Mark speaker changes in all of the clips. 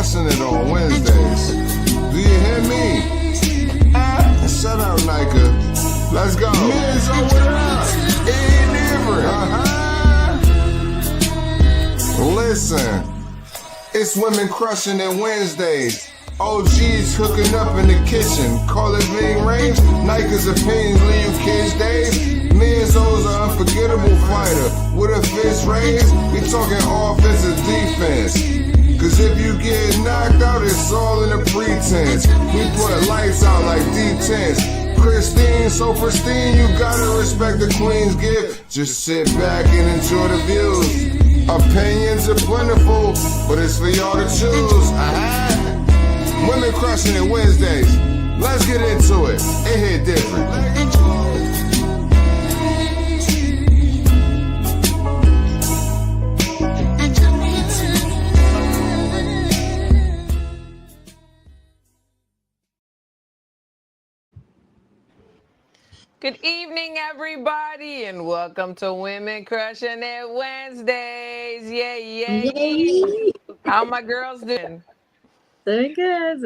Speaker 1: crushing it on Wednesdays. Do you hear me? Shut up, Nika. Let's go. Men's over up. It ain't different. Listen, it's women crushing it Wednesdays. OGs hooking up in the kitchen. Call it being range. Nika's opinions leave you kids days. Men's O's an unforgettable fighter. With a fist raised, we talking offense and defense. Cause if you get knocked out, it's all in a pretense. We put lights out like D10s. Christine, so pristine, you gotta respect the Queen's gift. Just sit back and enjoy the views. Opinions are plentiful, but it's for y'all to choose. Women crushing it Wednesdays. Let's get into it. It hit different.
Speaker 2: Good evening, everybody, and welcome to Women Crushing It Wednesdays. Yay. How my girls doing?
Speaker 3: Doing good.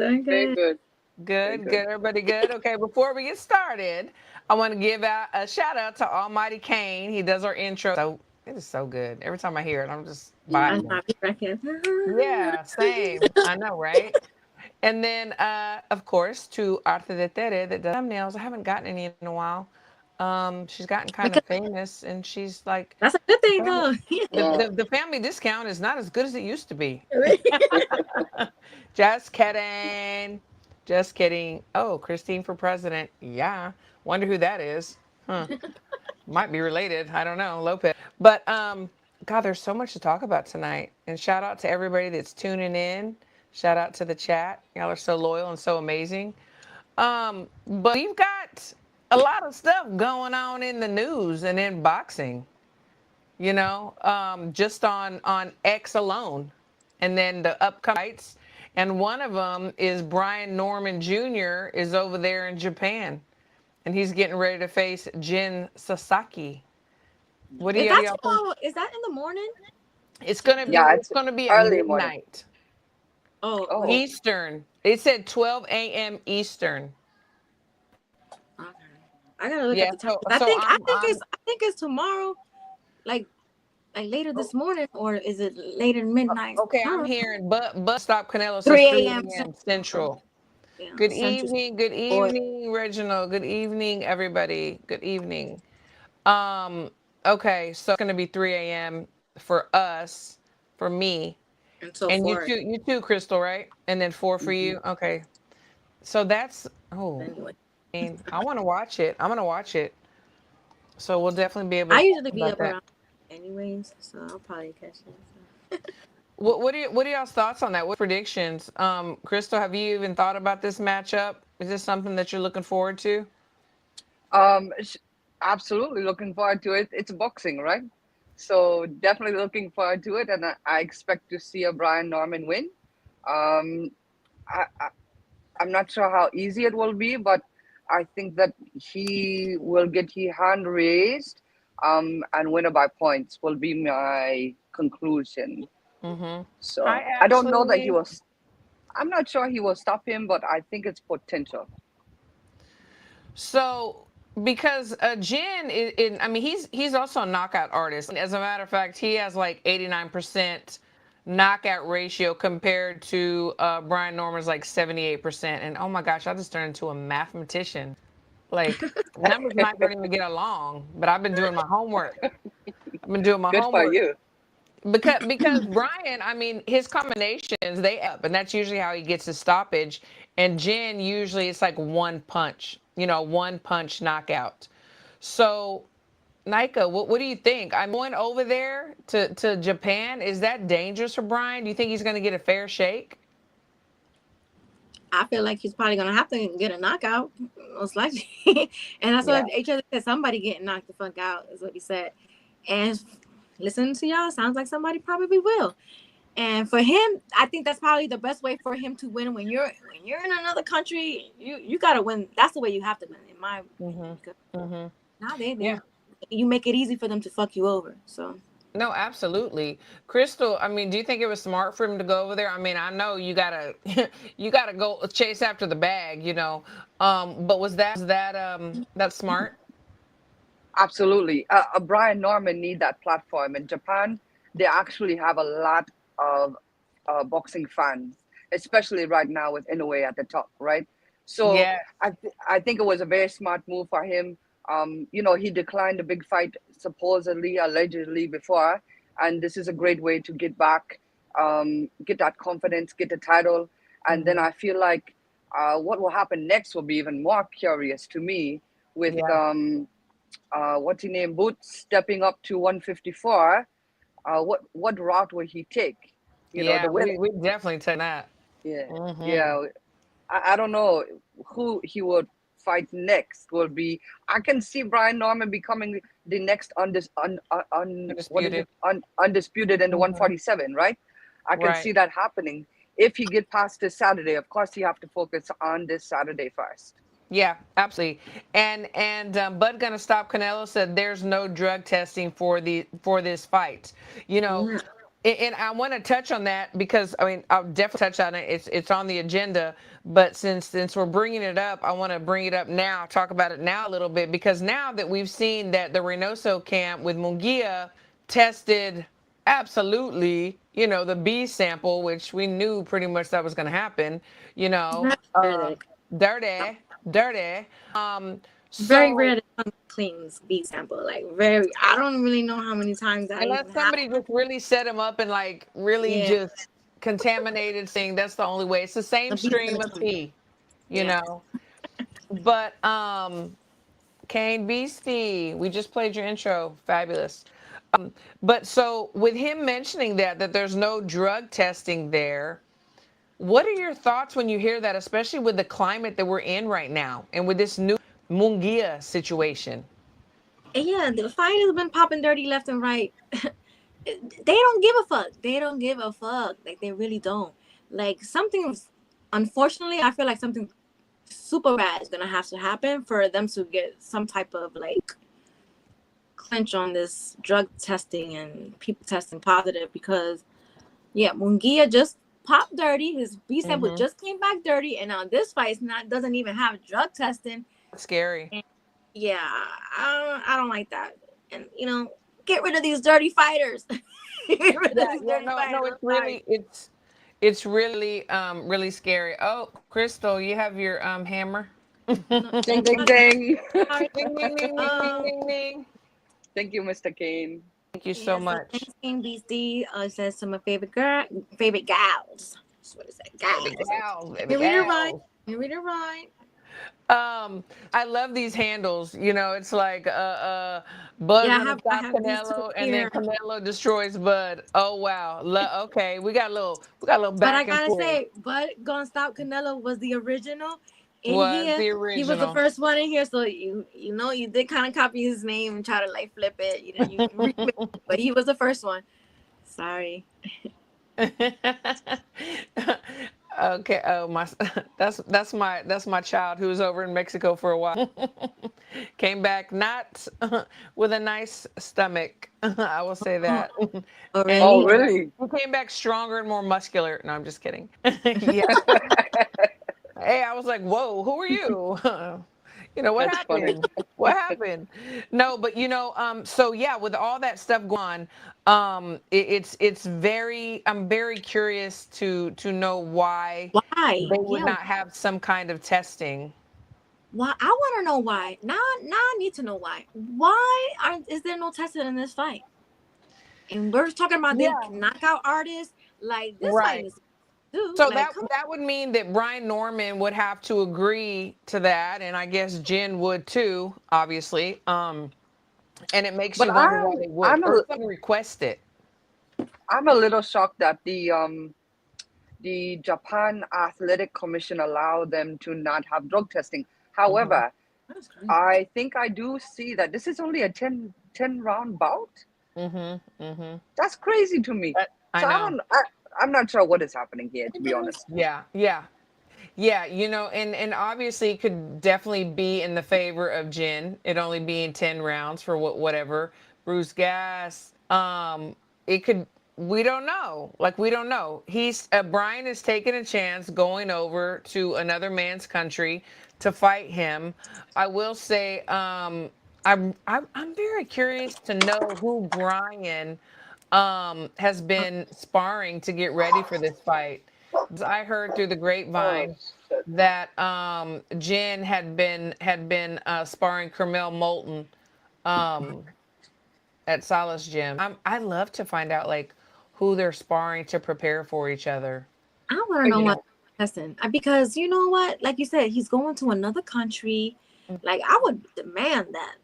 Speaker 2: Good. Everybody good? Okay, before we get started, I want to give out a shout out to Almighty Kane. He does our intro. So it is so good. Every time I hear it, I'm just vibing. Yeah, same. I know, right? And then, of course, to Arthur de Tere that does thumbnails. I haven't gotten any in a while. She's gotten kind of famous, and she's like,
Speaker 3: that's a good thing, though.
Speaker 2: The family discount is not as good as it used to be. Just kidding. Oh, Christine for president. Yeah. Wonder who that is. Might be related. I don't know. Lopez. But, God, there's so much to talk about tonight. And shout out to everybody that's tuning in. Shout out to the chat. Y'all are so loyal and so amazing. But we've got a lot of stuff going on in the news and in boxing, you know, just on X alone. And then the upcoming fights. And one of them is Norman Jr. is over there in Japan. And he's getting ready to face Jin Sasaki. What do y'all think?
Speaker 3: Is that in the morning?
Speaker 2: It's gonna be it's gonna be at midnight. Oh, Eastern. It said 12 a.m. Eastern.
Speaker 3: Okay. I gotta look at the time. I think it's tomorrow, like later this morning, or is it later midnight?
Speaker 2: Okay, I'm hearing but stop Canelo
Speaker 3: 3 a.m.
Speaker 2: Central.
Speaker 3: Yeah,
Speaker 2: good evening, Reginald. Good evening, everybody. Good evening. Okay, so it's gonna be 3 a.m. for us, for me. And you too, Crystal, right? And then 4 for you. Okay. So that's I want to watch it. I'm gonna watch it. So we'll definitely be able to
Speaker 3: I usually be up around anyways, so I'll probably catch it.
Speaker 2: What are y'all's thoughts on that? What predictions? Crystal, have you even thought about this matchup? Is this something that you're looking forward to?
Speaker 4: Absolutely looking forward to it. It's boxing, right? So definitely looking forward to it, and I expect to see a Norman win. I'm not sure how easy it will be, but I think that he will get his hand raised and win by points will be my conclusion.
Speaker 2: Mm-hmm.
Speaker 4: So I don't know that I'm not sure he will stop him, but I think it's potential.
Speaker 2: So because Jin he's also a knockout artist. As a matter of fact, he has like 89% knockout ratio compared to Brian Norman's like 78%. And oh my gosh, I just turned into a mathematician. Like numbers not going to even get along, but I've been doing my homework.
Speaker 4: Good for you.
Speaker 2: Because Brian, his combinations, they up, and that's usually how he gets his stoppage. And Jin, usually it's like one punch knockout. So, Nika, what do you think? I'm going over there to Japan. Is that dangerous for Brian? Do you think he's going to get a fair shake?
Speaker 3: I feel like he's probably going to have to get a knockout, most likely. And that's what HL said. Somebody getting knocked the fuck out is what he said. And listening to y'all, sounds like somebody probably will. And for him, I think that's probably the best way for him to win. When you're in another country, you gotta win. That's the way you have to win, in my opinion. Now you make it easy for them to fuck you over. So
Speaker 2: No, absolutely. Crystal, I mean, do you think it was smart for him to go over there? I mean, I know you gotta you gotta go chase after the bag, you know. But was that that smart?
Speaker 4: Absolutely. Brian Norman need that platform. In Japan, they actually have a lot of boxing fans, especially right now with Inoue at the top, right? So
Speaker 2: Yeah.
Speaker 4: I think it was a very smart move for him. He declined a big fight supposedly, allegedly before, and this is a great way to get back, get that confidence, get the title, and then
Speaker 2: Hmm.
Speaker 4: I feel like what will happen next will be even more curious to me with
Speaker 2: Yeah.
Speaker 4: what's his name, Boots stepping up to 154. What route will he take?
Speaker 2: Yeah,
Speaker 4: The way.
Speaker 2: we definitely take that.
Speaker 4: Yeah,
Speaker 2: Hmm.
Speaker 4: yeah. I don't know who he would fight next. Will be I can see Brian Norman becoming the next what is
Speaker 2: Undisputed.
Speaker 4: it undisputed in the
Speaker 2: Hmm.
Speaker 4: 147, right? I can
Speaker 2: Right.
Speaker 4: see that happening if he get past this Saturday. Of course, you have to focus on this Saturday first.
Speaker 2: Yeah, absolutely. And Bud Gonna Stop Canelo said there's no drug testing for this fight. You know,
Speaker 3: Yeah.
Speaker 2: and I want to touch on that because I mean I'll definitely touch on it. It's on the agenda, but since we're bringing it up, I want to bring it up now. Talk about it now a little bit because now that we've seen that the Reynoso camp with Munguia tested absolutely, you know, the B sample, which we knew pretty much that was going to happen. You know,
Speaker 3: Very rare that it,
Speaker 2: dirty, dirty. Um,
Speaker 3: very
Speaker 2: so
Speaker 3: rare that someone cleans B sample. Like very, I don't really know how many times that
Speaker 2: unless
Speaker 3: even
Speaker 2: somebody
Speaker 3: happened.
Speaker 2: just really set him up and like really
Speaker 3: Yeah,
Speaker 2: just contaminated thing, that's the only way. It's the
Speaker 3: the
Speaker 2: same
Speaker 3: B in
Speaker 2: stream
Speaker 3: the
Speaker 2: of
Speaker 3: tongue.
Speaker 2: tea, you
Speaker 3: Yeah.
Speaker 2: know. But Kane Beastie, we just played your intro. Fabulous. But so with him mentioning that there's no drug testing there, what are your thoughts when you hear that, especially with the climate that we're in right now and with this new Mungia situation?
Speaker 3: And yeah, the fight has been popping dirty left and right. They don't give a fuck. They don't give a fuck. Like they really don't. Like something. Unfortunately, I feel like something super bad is gonna have to happen for them to get some type of like clinch on this drug testing and people testing positive because yeah, Mungia just popped dirty. His B sample
Speaker 2: Mm-hmm.
Speaker 3: just came back dirty, and now this fight's not doesn't even have drug testing.
Speaker 2: Scary.
Speaker 3: And yeah, I don't like that. And get rid of these dirty fighters. Get rid
Speaker 2: Yeah,
Speaker 3: of these
Speaker 2: yeah,
Speaker 3: dirty
Speaker 2: no,
Speaker 3: fighters.
Speaker 2: no,
Speaker 3: I'm sorry.
Speaker 2: it's really really scary. Oh, Crystal, you have your hammer.
Speaker 3: No,
Speaker 4: Ding,
Speaker 2: Ding,
Speaker 4: ding, ding.
Speaker 3: sorry.
Speaker 2: ding, ding, ding, ding,
Speaker 3: Um,
Speaker 2: ding, ding.
Speaker 4: Thank you, Mr. Kane.
Speaker 2: Thank you so
Speaker 3: yeah. So
Speaker 2: much.
Speaker 3: thanks, King BC. It says to my favorite gals. That's what it said,
Speaker 2: Baby
Speaker 3: gals.
Speaker 2: gals,
Speaker 3: Let
Speaker 2: baby
Speaker 3: me read it right.
Speaker 2: gals.
Speaker 3: Let me read it right.
Speaker 2: I love these handles. You know, it's like Bud
Speaker 3: Yeah,
Speaker 2: gonna
Speaker 3: I
Speaker 2: stop
Speaker 3: have these two
Speaker 2: Canelo, and then
Speaker 3: here.
Speaker 2: Canelo destroys Bud. Oh wow. Okay, we got a little
Speaker 3: But I
Speaker 2: back and
Speaker 3: gotta
Speaker 2: forth.
Speaker 3: say, Bud Gonna Stop Canelo was the original in
Speaker 2: Was
Speaker 3: here.
Speaker 2: the
Speaker 3: He was the
Speaker 2: original.
Speaker 3: first one in here, so you did kind of copy his name and try to like flip it. You remix it, but he was the first one. Sorry.
Speaker 2: Okay. Oh my. That's my child who was over in Mexico for a while. Came back not with a nice stomach. I will say
Speaker 3: Oh,
Speaker 2: that.
Speaker 3: oh
Speaker 2: And he
Speaker 4: Oh,
Speaker 3: really?
Speaker 2: came back.
Speaker 4: really?
Speaker 2: He came back stronger and more muscular. No, I'm just kidding. Yeah. Hey, I was like, whoa, who are you? What
Speaker 4: That's funny.
Speaker 2: happened? What happened? No, but so yeah, with all that stuff going on, it's very, I'm very curious to know why
Speaker 3: Why?
Speaker 2: they would
Speaker 3: Yeah.
Speaker 2: not have some kind of testing.
Speaker 3: Why? I want to know why. Now I need to know why. Why is there no testing in this fight? And we're talking about they
Speaker 2: Yeah,
Speaker 3: can knock out artists. Like this fight
Speaker 2: right.
Speaker 3: needs to do.
Speaker 2: So
Speaker 3: Like
Speaker 2: that
Speaker 3: come
Speaker 2: that would mean that Brian Norman would have to agree to that, and I guess Jen would too, obviously. And it makes
Speaker 4: But
Speaker 2: you wonder why they would, or some request it.
Speaker 4: I'm a little shocked that the Japan Athletic Commission allowed them to not have drug testing.
Speaker 2: Hmm.
Speaker 4: However,
Speaker 3: on. That's crazy.
Speaker 4: I think I do see that this is only a ten round bout.
Speaker 2: Hmm. Hmm.
Speaker 4: That's crazy to me.
Speaker 2: I
Speaker 4: So
Speaker 2: know.
Speaker 4: I'm not sure what is happening here, to be honest.
Speaker 2: Yeah, yeah, yeah. And obviously it could definitely be in the favor of Jen. It only being 10 rounds for whatever. Bruce Gas. It could. We don't know. Like we don't know. Brian is taking a chance going over to another man's country to fight him. I will say, I'm very curious to know who Brian has been sparring to get ready for this fight. I heard through the
Speaker 4: Oh
Speaker 2: grapevine
Speaker 4: shit.
Speaker 2: that Jen had been sparring Carmel Moulton um, at Salas Gym. I love to find out like who they're sparring to prepare for each other.
Speaker 3: I want to know
Speaker 2: You
Speaker 3: what
Speaker 2: know,
Speaker 3: lesson because you know what, like you said, he's going to another country. Like I would demand that.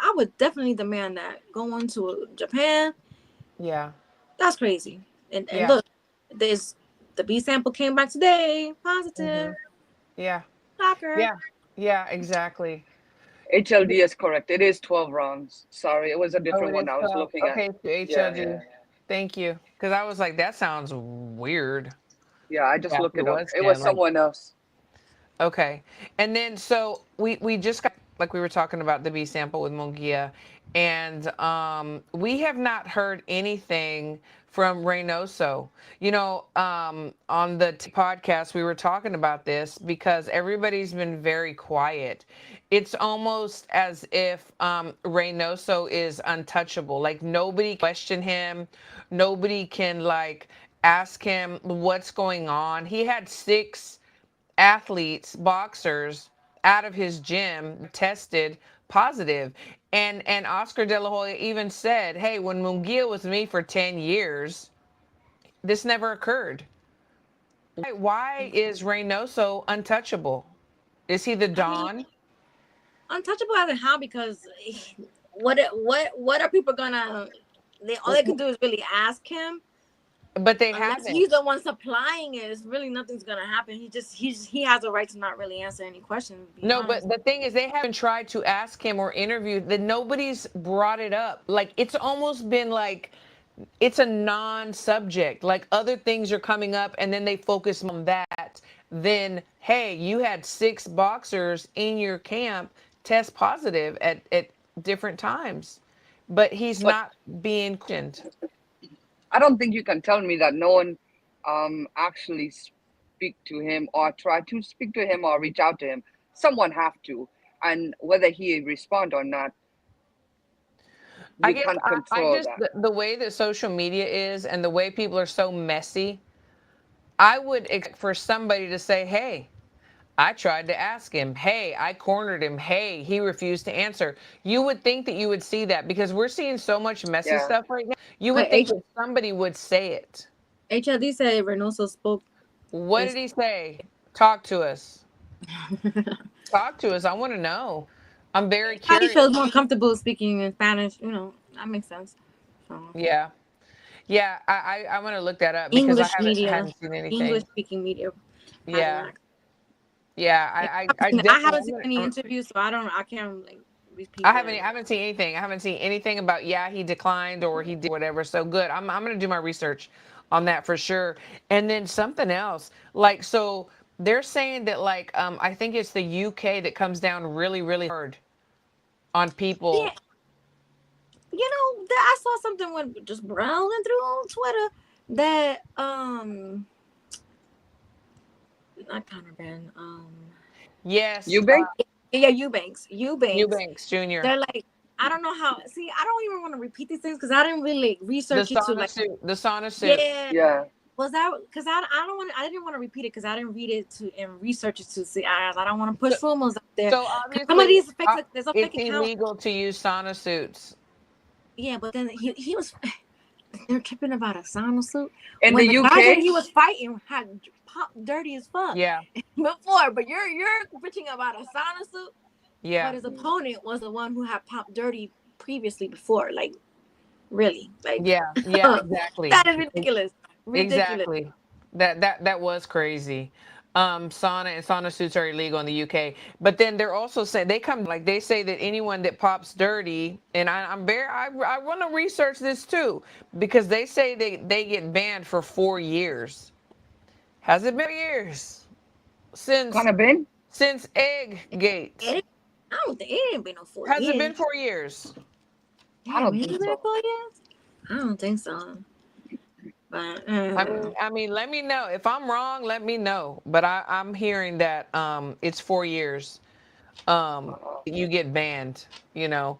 Speaker 3: I would definitely demand that going to Japan.
Speaker 2: yeah,
Speaker 3: That's crazy. And
Speaker 2: yeah,
Speaker 3: look, there's the B sample came back today,
Speaker 2: hmm
Speaker 3: positive.
Speaker 2: yeah,
Speaker 3: Shocker.
Speaker 2: yeah, yeah, exactly.
Speaker 4: HLD is correct. It is 12 rounds. Sorry, it was a
Speaker 2: Oh,
Speaker 4: different
Speaker 2: it
Speaker 4: one
Speaker 2: is
Speaker 4: I was
Speaker 2: 12.
Speaker 4: looking at.
Speaker 2: Okay, to
Speaker 4: Yeah,
Speaker 2: HLD.
Speaker 4: yeah,
Speaker 2: Thank you, because I was like, that sounds weird.
Speaker 4: yeah. I just
Speaker 2: Yeah, if
Speaker 4: looked
Speaker 2: it
Speaker 4: it up.
Speaker 2: was
Speaker 4: It was
Speaker 2: him. Like,
Speaker 4: someone else.
Speaker 2: okay. And then so we just got like we were talking about the B sample with Mungia, and we have not heard anything from Reynoso. On the podcast we were talking about this because everybody's been very quiet. It's almost as if Reynoso is untouchable. Like nobody question him, nobody can like ask him what's going on. He had six athletes, boxers out of his gym tested positive. And Oscar De La Hoya even said, "Hey, when Munguia was with me for 10 years, this never occurred." Why is Reynoso untouchable? Is he the
Speaker 3: I mean,
Speaker 2: Don?
Speaker 3: untouchable as in how because what are people gonna? All they can do is really ask him.
Speaker 2: But they
Speaker 3: Unless he's
Speaker 2: haven't.
Speaker 3: the one supplying it, it's really nothing's gonna happen. He has a right to not really answer any questions. To be
Speaker 2: No, but
Speaker 3: honest,
Speaker 2: the thing is, they haven't tried to ask him or interview that. Nobody's brought it up. Like it's almost been like it's a non-subject. Like other things are coming up, and then they focus on that. Then, hey, you had six boxers in your camp test positive at different times, but he's
Speaker 4: But
Speaker 2: not being questioned.
Speaker 4: I don't think you can tell me that no one actually speak to him or try to speak to him or reach out to him. Someone have to. And whether he respond or not,
Speaker 2: I
Speaker 4: we
Speaker 2: guess
Speaker 4: can't
Speaker 2: I
Speaker 4: control
Speaker 2: just
Speaker 4: that.
Speaker 2: the way that social media is and the way people are so messy. I would expect for somebody to say, "Hey, I tried to ask him. Hey, I cornered him. Hey, he refused to answer." You would think that you would see that because we're seeing so much messy
Speaker 4: Yeah.
Speaker 2: stuff right now. You would
Speaker 3: but
Speaker 2: think that somebody would say it.
Speaker 3: HLD said Reynoso spoke.
Speaker 2: What did
Speaker 3: Is
Speaker 2: he say? Talk to us. Talk to us. I want to know. I'm very
Speaker 3: he
Speaker 2: curious.
Speaker 3: feels more comfortable speaking in Spanish. That makes sense. So,
Speaker 2: Yeah. Yeah, I want to look that up because I
Speaker 3: English
Speaker 2: haven't
Speaker 3: media,
Speaker 2: hadn't seen
Speaker 3: English
Speaker 2: anything.
Speaker 3: speaking media has an
Speaker 2: Yeah.
Speaker 3: accent.
Speaker 2: Yeah,
Speaker 3: Like,
Speaker 2: I
Speaker 3: I
Speaker 2: definitely
Speaker 3: haven't seen any interviews, so I can't like repeat
Speaker 2: I
Speaker 3: that.
Speaker 2: haven't seen anything. I haven't seen anything about he declined or he did whatever. So good. I'm gonna do my research on that for sure. And then something else. Like so they're saying that like I think it's the UK that comes down really, really hard on
Speaker 3: Yeah,
Speaker 2: people.
Speaker 3: I saw something when just browsing through on Twitter that not contraband
Speaker 2: Yes,
Speaker 4: Eubank?
Speaker 3: yeah, Eubanks.
Speaker 2: Eubanks Jr.
Speaker 3: They're like, I don't know how. See, I don't even want to repeat these things because I didn't really like,
Speaker 2: The
Speaker 3: research it to
Speaker 2: sauna
Speaker 3: like.
Speaker 2: suit. The sauna suit.
Speaker 3: Yeah,
Speaker 4: Yeah.
Speaker 3: was that because I don't want. I didn't want to repeat it because I didn't read it to and research it to see. I don't want to push
Speaker 2: So,
Speaker 3: rumors out there.
Speaker 2: so
Speaker 3: Because some of
Speaker 2: obviously
Speaker 3: these fake, there's a
Speaker 2: it's
Speaker 3: fake account.
Speaker 2: illegal to use sauna suits.
Speaker 3: Yeah, but then he was. They're tripping about a sauna suit
Speaker 4: In
Speaker 3: when
Speaker 4: the
Speaker 3: the guy that
Speaker 4: UK?
Speaker 3: he was fighting had popped dirty as fuck
Speaker 2: Yeah.
Speaker 3: before. But you're bitching about a sauna suit.
Speaker 2: Yeah.
Speaker 3: But his opponent was the one who had popped dirty previously before. Like, really? Like,
Speaker 2: Yeah. Yeah. Exactly.
Speaker 3: that is ridiculous. Ridiculous.
Speaker 2: Exactly. That was crazy. Sauna and sauna suits are illegal in the UK, but then they're also saying they say that anyone that pops dirty, and I want to research this too because they say they get banned for 4 years. Has it been years since
Speaker 4: Kind of been?
Speaker 2: Egggate?
Speaker 3: I don't think it ain't been no 4
Speaker 2: Has it
Speaker 3: years.
Speaker 2: been 4 years?
Speaker 4: I
Speaker 3: Damn,
Speaker 4: don't
Speaker 3: it
Speaker 4: think
Speaker 3: ain't been
Speaker 4: so.
Speaker 3: 4 years. I don't think so. But
Speaker 2: I mean, let me know if I'm wrong. Let me know. But I'm hearing that it's 4 years. You get banned. You know,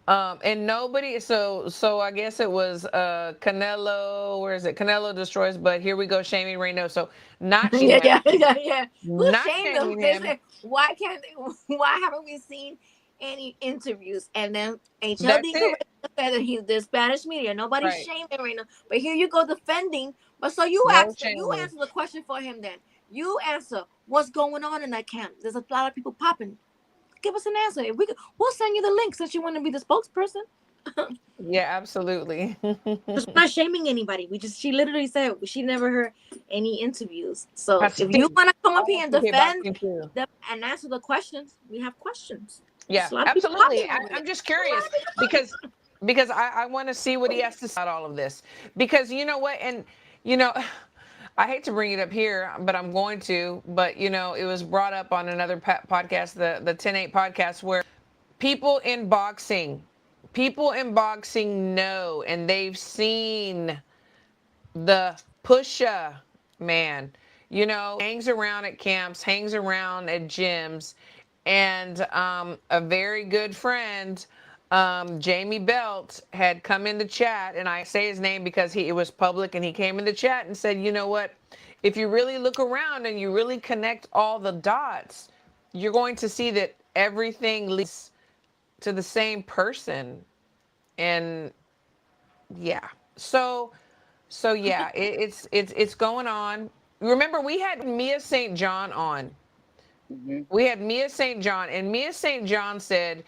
Speaker 2: and nobody. So I guess it was Canelo. Where is it? Canelo destroys. But here we go, shaming Reno. So not
Speaker 3: yeah,
Speaker 2: him.
Speaker 3: yeah, yeah, yeah. Who
Speaker 2: Not
Speaker 3: shamed them?
Speaker 2: shaming
Speaker 3: They
Speaker 2: him.
Speaker 3: said, why can't they, why haven't we seen any interviews? And then
Speaker 2: That's
Speaker 3: HLD
Speaker 2: it.
Speaker 3: corrected said that he's the Spanish media. Nobody's
Speaker 2: Right.
Speaker 3: shaming right now. But here you go defending. But so
Speaker 2: No
Speaker 3: you
Speaker 2: shaming.
Speaker 3: answer the question for him then. You answer what's going on in that camp. There's a lot of people popping. Give us an answer. If we'll send you the link since you want to be the spokesperson.
Speaker 2: Yeah, absolutely.
Speaker 3: Because we're not shaming anybody. She literally said she never heard any interviews. So
Speaker 2: That's
Speaker 3: if you
Speaker 2: big.
Speaker 3: want to come
Speaker 2: I
Speaker 3: up here
Speaker 2: want
Speaker 3: and
Speaker 2: to hear
Speaker 3: defend
Speaker 2: boxing too.
Speaker 3: them and answer the questions, we have questions.
Speaker 2: Yeah,
Speaker 3: There's a lot of people
Speaker 2: absolutely.
Speaker 3: popping over there.
Speaker 2: I'm just curious because I want to see what he has to say about all of this. Because you know what, and you know, I hate to bring it up here, but I'm going to. But you know, it was brought up on another podcast, the 10-8 podcast, where people in boxing know, and they've seen the pusher man, you know, hangs around at camps, hangs around at gyms, and a very good friend, Jamie Belt, had come in the chat, and I say his name because it was public, and he came in the chat and said, you know what, if you really look around and you really connect all the dots, you're going to see that everything leads to the same person. And yeah, so yeah, it's going on. Remember, we had Mia St. John on.
Speaker 4: Hmm.
Speaker 2: We had Mia St. John, and Mia St. John said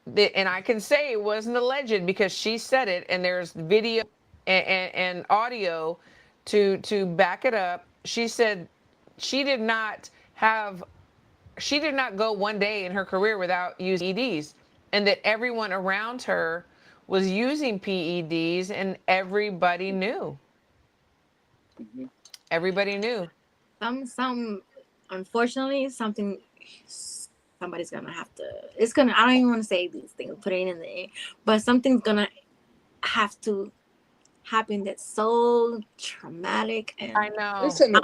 Speaker 2: that, and I can say it wasn't alleged because she said it, and there's video and audio to back it up. She said she did not have she did not go one day in her career without using PEDs, and that everyone around her was using PEDs, and everybody knew.
Speaker 4: Hmm.
Speaker 2: Everybody knew.
Speaker 3: Some unfortunately somebody's gonna have to. It's gonna. I don't even want to say these things. Put it in the air, but something's gonna have to happen that's so traumatic
Speaker 2: I
Speaker 3: and
Speaker 2: know.
Speaker 4: Listen,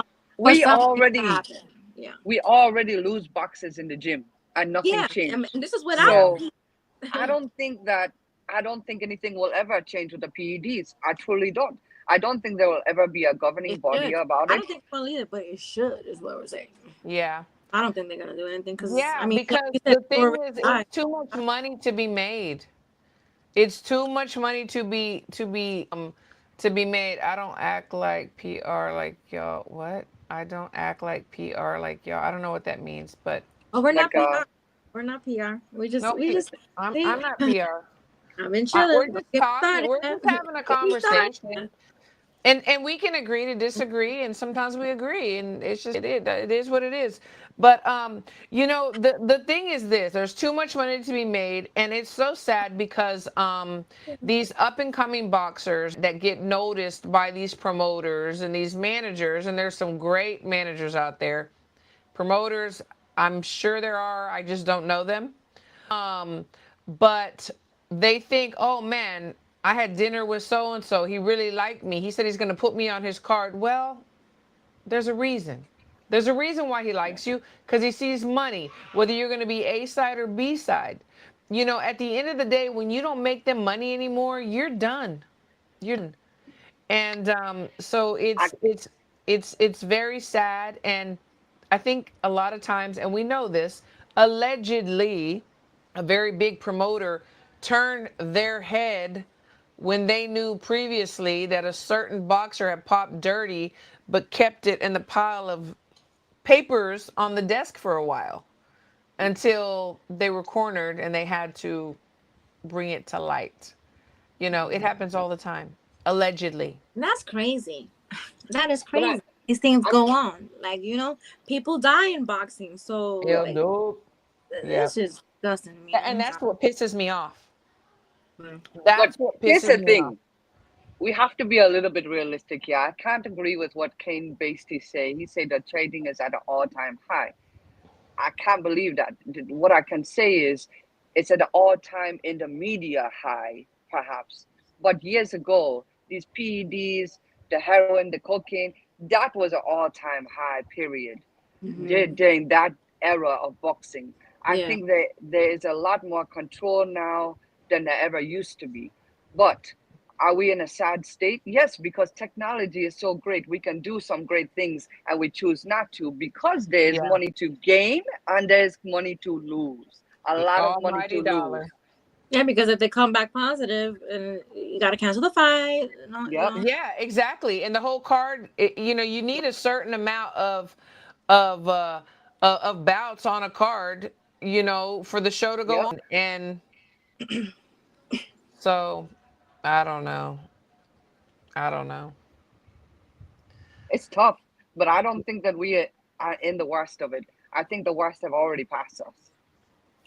Speaker 3: for
Speaker 4: we
Speaker 3: something to
Speaker 4: already
Speaker 3: happen. Yeah.
Speaker 4: we already lose boxes in the gym, and nothing
Speaker 3: Yeah. I mean,
Speaker 4: changed.
Speaker 3: this is without.
Speaker 2: Yeah.
Speaker 4: So I don't think anything will ever change with the PEDs. I truly don't. I don't think there will ever be a governing
Speaker 3: It
Speaker 4: body
Speaker 3: should.
Speaker 4: about
Speaker 3: I
Speaker 4: it.
Speaker 3: don't think it will either, but it should, is what we're saying.
Speaker 2: Yeah.
Speaker 3: I don't think they're gonna do anything because I
Speaker 2: Yeah,
Speaker 3: mean, like
Speaker 2: because
Speaker 3: you said,
Speaker 2: the
Speaker 3: people
Speaker 2: thing
Speaker 3: already
Speaker 2: is it's
Speaker 3: died.
Speaker 2: too much money to be made. It's too much money to be made. I don't act like PR like y'all. What? I don't act like PR like y'all. I don't know what that means, but
Speaker 3: Oh, we're not
Speaker 4: Like
Speaker 3: PR. We're not PR.
Speaker 2: no,
Speaker 3: We just see.
Speaker 2: I'm not PR.
Speaker 3: I've been
Speaker 2: We're
Speaker 3: chilling. Don't
Speaker 2: just
Speaker 3: get me
Speaker 2: talking.
Speaker 3: started.
Speaker 2: We're
Speaker 3: Man.
Speaker 2: just having a
Speaker 3: Get me started.
Speaker 2: conversation. And we can agree to disagree, and sometimes we agree, and it's just it is what it is. But you know, the thing is this: there's too much money to be made, and it's so sad because these up and coming boxers that get noticed by these promoters and these managers, and there's some great managers out there, promoters. I'm sure there are. I just don't know them. Um, but they think, oh man, I had dinner with so and so. He really liked me. He said he's going to put me on his card. Well, there's a reason. There's a reason why he likes you because he sees money, whether you're going to be A side or B side. You know, at the end of the day, when you don't make them money anymore, you're done. You're done. And so
Speaker 4: I,
Speaker 2: it's very sad. And I think a lot of times, and we know this, allegedly, a very big promoter turned their head when they knew previously that a certain boxer had popped dirty, but kept it in the pile of papers on the desk for a while until they were cornered and they had to bring it to light. You know, it happens all the time, allegedly.
Speaker 3: That's crazy. That is
Speaker 4: but
Speaker 3: crazy. These things
Speaker 4: I'm
Speaker 3: go on. Like, people die in boxing. So,
Speaker 2: Yeah,
Speaker 3: like,
Speaker 2: dope. Yeah.
Speaker 3: it's just disgusting to me.
Speaker 2: And
Speaker 3: I'm
Speaker 2: that's
Speaker 3: sorry.
Speaker 2: what pisses me off.
Speaker 3: Mm.
Speaker 4: but
Speaker 2: That's what
Speaker 4: here's
Speaker 2: pisses
Speaker 4: the
Speaker 2: me off.
Speaker 4: thing. We have to be a little bit realistic here. I can't agree with what Kane Basty say. He said that trading is at an all-time high. I can't believe that. What I can say is it's at an all-time in the media high, perhaps. But years ago, these PEDs, the heroin, the cocaine, that was an all-time high period
Speaker 3: Hmm.
Speaker 4: during that era of boxing. I
Speaker 3: Yeah.
Speaker 4: think there is a lot more control now than there ever used to be. But are we in a sad state? Yes, because technology is so great. We can do some great things and we choose not to because there's
Speaker 2: Yeah.
Speaker 4: money to gain and there's money to lose. A
Speaker 2: The
Speaker 4: lot of money to
Speaker 2: almighty
Speaker 4: lose.
Speaker 2: dollar.
Speaker 3: Yeah, because if they come back positive, and you got to cancel the fight,
Speaker 4: Yep.
Speaker 2: Yeah, exactly. And the whole card, you need a certain amount of bouts on a card, for the show to go
Speaker 4: Yep.
Speaker 2: on. And so, I don't know. I don't know.
Speaker 4: It's tough, but I don't think that we are in the worst of it. I think the worst have already passed us.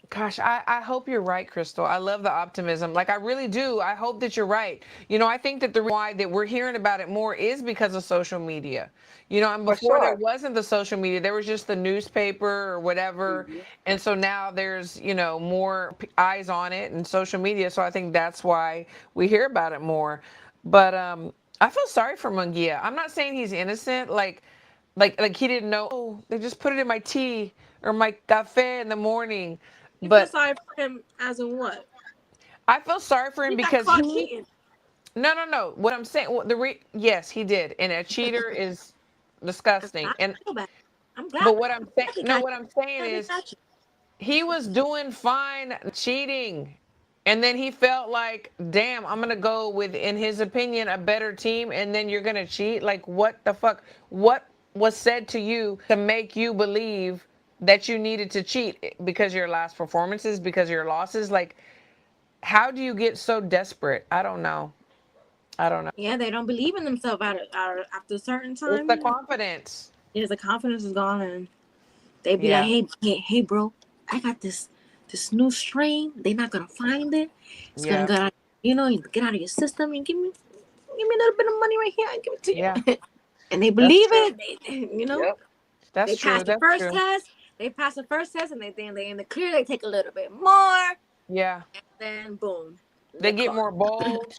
Speaker 2: Gosh, I hope you're right, Crystal. I love the optimism. Like, I really do. I hope that you're right. I think that the reason why that we're hearing about it more is because of social media. And
Speaker 4: For
Speaker 2: before there
Speaker 4: sure.
Speaker 2: wasn't the social media, there was just the newspaper or whatever.
Speaker 4: Hmm.
Speaker 2: And so now there's, more eyes on it and social media. So I think that's why we hear about it more. But I feel sorry for Munguia. I'm not saying he's innocent. Like he didn't know. Oh, they just put it in my tea or my cafe in the morning.
Speaker 3: you feel
Speaker 2: But
Speaker 3: sorry for him as in what?
Speaker 2: I feel sorry for him
Speaker 3: He got
Speaker 2: because
Speaker 3: caught cheating.
Speaker 2: no. What I'm saying, yes, he did, and a cheater is
Speaker 3: That's
Speaker 2: disgusting.
Speaker 3: I
Speaker 2: And
Speaker 3: feel bad. I'm glad
Speaker 2: but what I'm saying,
Speaker 3: they
Speaker 2: no,
Speaker 3: got
Speaker 2: what I'm saying
Speaker 3: glad they
Speaker 2: is
Speaker 3: got you.
Speaker 2: he was doing fine cheating, and then he felt like, damn, I'm gonna go with, in his opinion, a better team, and then you're gonna cheat. Like, what the fuck? What was said to you to make you believe that you needed to cheat because of your last performances, because of your losses? Like, how do you get so desperate? I don't know. I don't know.
Speaker 3: Yeah, they don't believe in themselves after a certain
Speaker 2: It's
Speaker 3: time.
Speaker 2: the confidence.
Speaker 3: The confidence is gone, and they be like,
Speaker 2: Yeah.
Speaker 3: hey, bro, I got this new strain. They're not gonna find it. It's gonna
Speaker 2: Yeah.
Speaker 3: go out, get out of your system and give me a little bit of money right here and give it to
Speaker 2: Yeah.
Speaker 3: you. And they
Speaker 2: That's
Speaker 3: believe
Speaker 2: true.
Speaker 3: it.
Speaker 4: Yep.
Speaker 2: That's
Speaker 3: They
Speaker 2: true.
Speaker 3: pass the
Speaker 2: That's
Speaker 3: first
Speaker 2: true.
Speaker 3: test. They pass the first test, and they think they in the clear. They take a little bit more,
Speaker 2: Yeah.
Speaker 3: then boom,
Speaker 2: They
Speaker 3: the
Speaker 2: get
Speaker 3: car.
Speaker 2: more bold.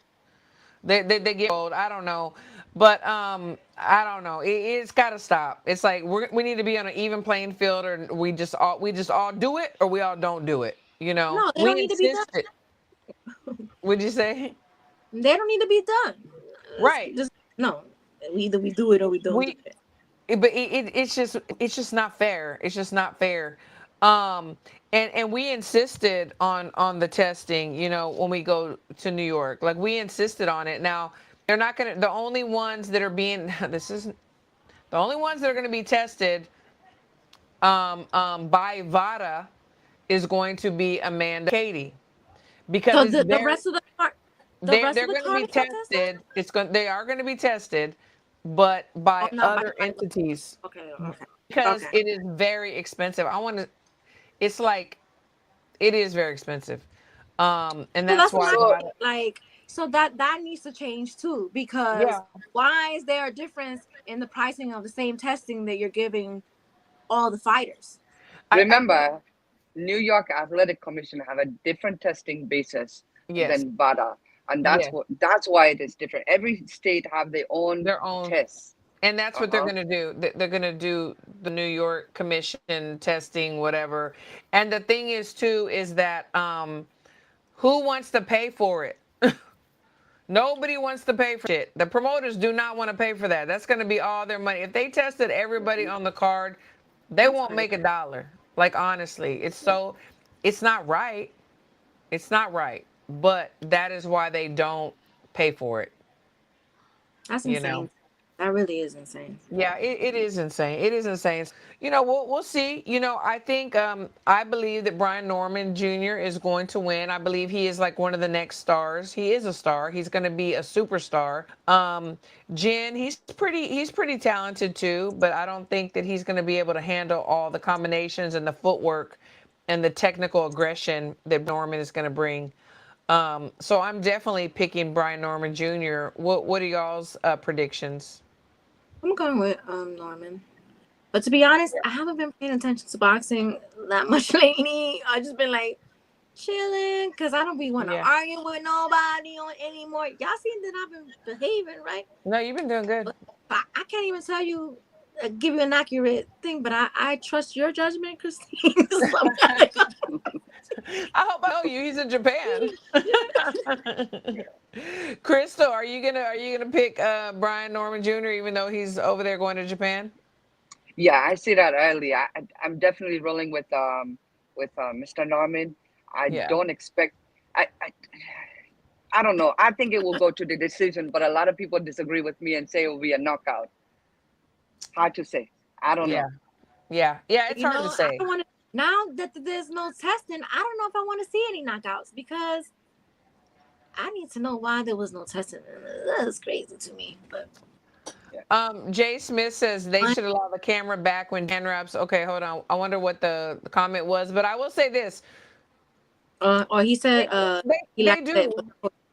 Speaker 2: They get bold. I don't know. But I don't know. It's got to stop. It's like we need to be on an even playing field, or we just all do it, or we all don't do it.
Speaker 3: No, they
Speaker 2: We
Speaker 3: don't need to be done.
Speaker 2: insist it. Would you say?
Speaker 3: They don't need to be done.
Speaker 2: Right.
Speaker 3: Just no. Either we do it or we don't do
Speaker 2: We
Speaker 3: it.
Speaker 2: but it's just not fair. It's just not fair. Um, and we insisted on the testing. When we go to New York, like, we insisted on it. Now they're not gonna. The only ones that are being this is the only ones that are going to be tested by VADA is going to be Amanda Katie, because
Speaker 3: So
Speaker 2: it's
Speaker 3: the
Speaker 2: very
Speaker 3: rest of the car, the
Speaker 2: they're
Speaker 3: rest
Speaker 2: they're
Speaker 3: of the
Speaker 2: going to
Speaker 3: car
Speaker 2: be
Speaker 3: is not tested.
Speaker 2: tested. They are going to be tested, but
Speaker 3: Oh,
Speaker 2: by
Speaker 3: not
Speaker 2: other
Speaker 3: by
Speaker 2: entities,
Speaker 3: okay, okay,
Speaker 2: because
Speaker 3: okay.
Speaker 2: it is very expensive. It's like, it is very expensive. And
Speaker 3: So
Speaker 2: that's
Speaker 3: that's
Speaker 2: why
Speaker 3: my
Speaker 4: So
Speaker 2: VADA,
Speaker 3: like. So that needs to change too, because
Speaker 2: yeah.
Speaker 3: why is there a difference in the pricing of the same testing that you're giving all the fighters?
Speaker 2: I think,
Speaker 4: remember, New York Athletic Commission have a different testing basis
Speaker 2: yes,
Speaker 4: than BADA, and
Speaker 2: yes,
Speaker 4: that's why it is different. Every state have their own
Speaker 2: their own.
Speaker 4: tests.
Speaker 2: And that's
Speaker 4: Uh
Speaker 2: what they're
Speaker 4: huh.
Speaker 2: going to do. They're going to do the New York Commission testing, whatever. And the thing is, too, is that who wants to pay for it? Nobody wants to pay for it. The promoters do not want to pay for that. That's going to be all their money. If they tested everybody on the card, they
Speaker 3: That's
Speaker 2: won't
Speaker 3: crazy.
Speaker 2: make a dollar. Like, honestly, it's not right. It's not right. But that is why they don't pay for it,
Speaker 3: That's
Speaker 2: you know.
Speaker 3: insane. That really is insane.
Speaker 2: Yeah, it is insane. It is insane. We'll see. I think I believe that Brian Norman Jr. is going to win. I believe he is like one of the next stars. He is a star. He's going to be a superstar. Jen, he's pretty talented too, but I don't think that he's going to be able to handle all the combinations and the footwork and the technical aggression that Norman is going to bring. So I'm definitely picking Brian Norman Jr. What are y'all's predictions?
Speaker 3: I'm going with Norman. But to be honest, I haven't been paying attention to boxing that much lately. I just been like chilling, cause I don't be want to
Speaker 2: Yeah.
Speaker 3: argue with nobody on anymore. Y'all seen that I've been behaving, right?
Speaker 2: No, you've been doing good.
Speaker 3: I can't even tell you, give you an accurate thing, but I trust your judgment, Christine.
Speaker 2: I hope I know you. He's in Japan. Crystal, are you gonna pick Brian Norman Jr. even though he's over there going to Japan?
Speaker 4: Yeah, I see that early. I'm definitely rolling with Mr. Norman. I
Speaker 2: Yeah.
Speaker 4: don't expect. I don't know. I think it will go to the decision, but a lot of people disagree with me and say it will be a knockout. Hard to say. I don't know.
Speaker 2: Yeah. It's hard to say.
Speaker 3: I don't want to. Now that there's no testing, I don't know if I want to see any knockouts because I need to know why there was no testing. That's crazy to me. But
Speaker 2: Jay Smith says they should allow the camera back when hand wraps. Okay, hold on. I wonder what the comment was, but I will say this.
Speaker 3: Or he said
Speaker 2: they do.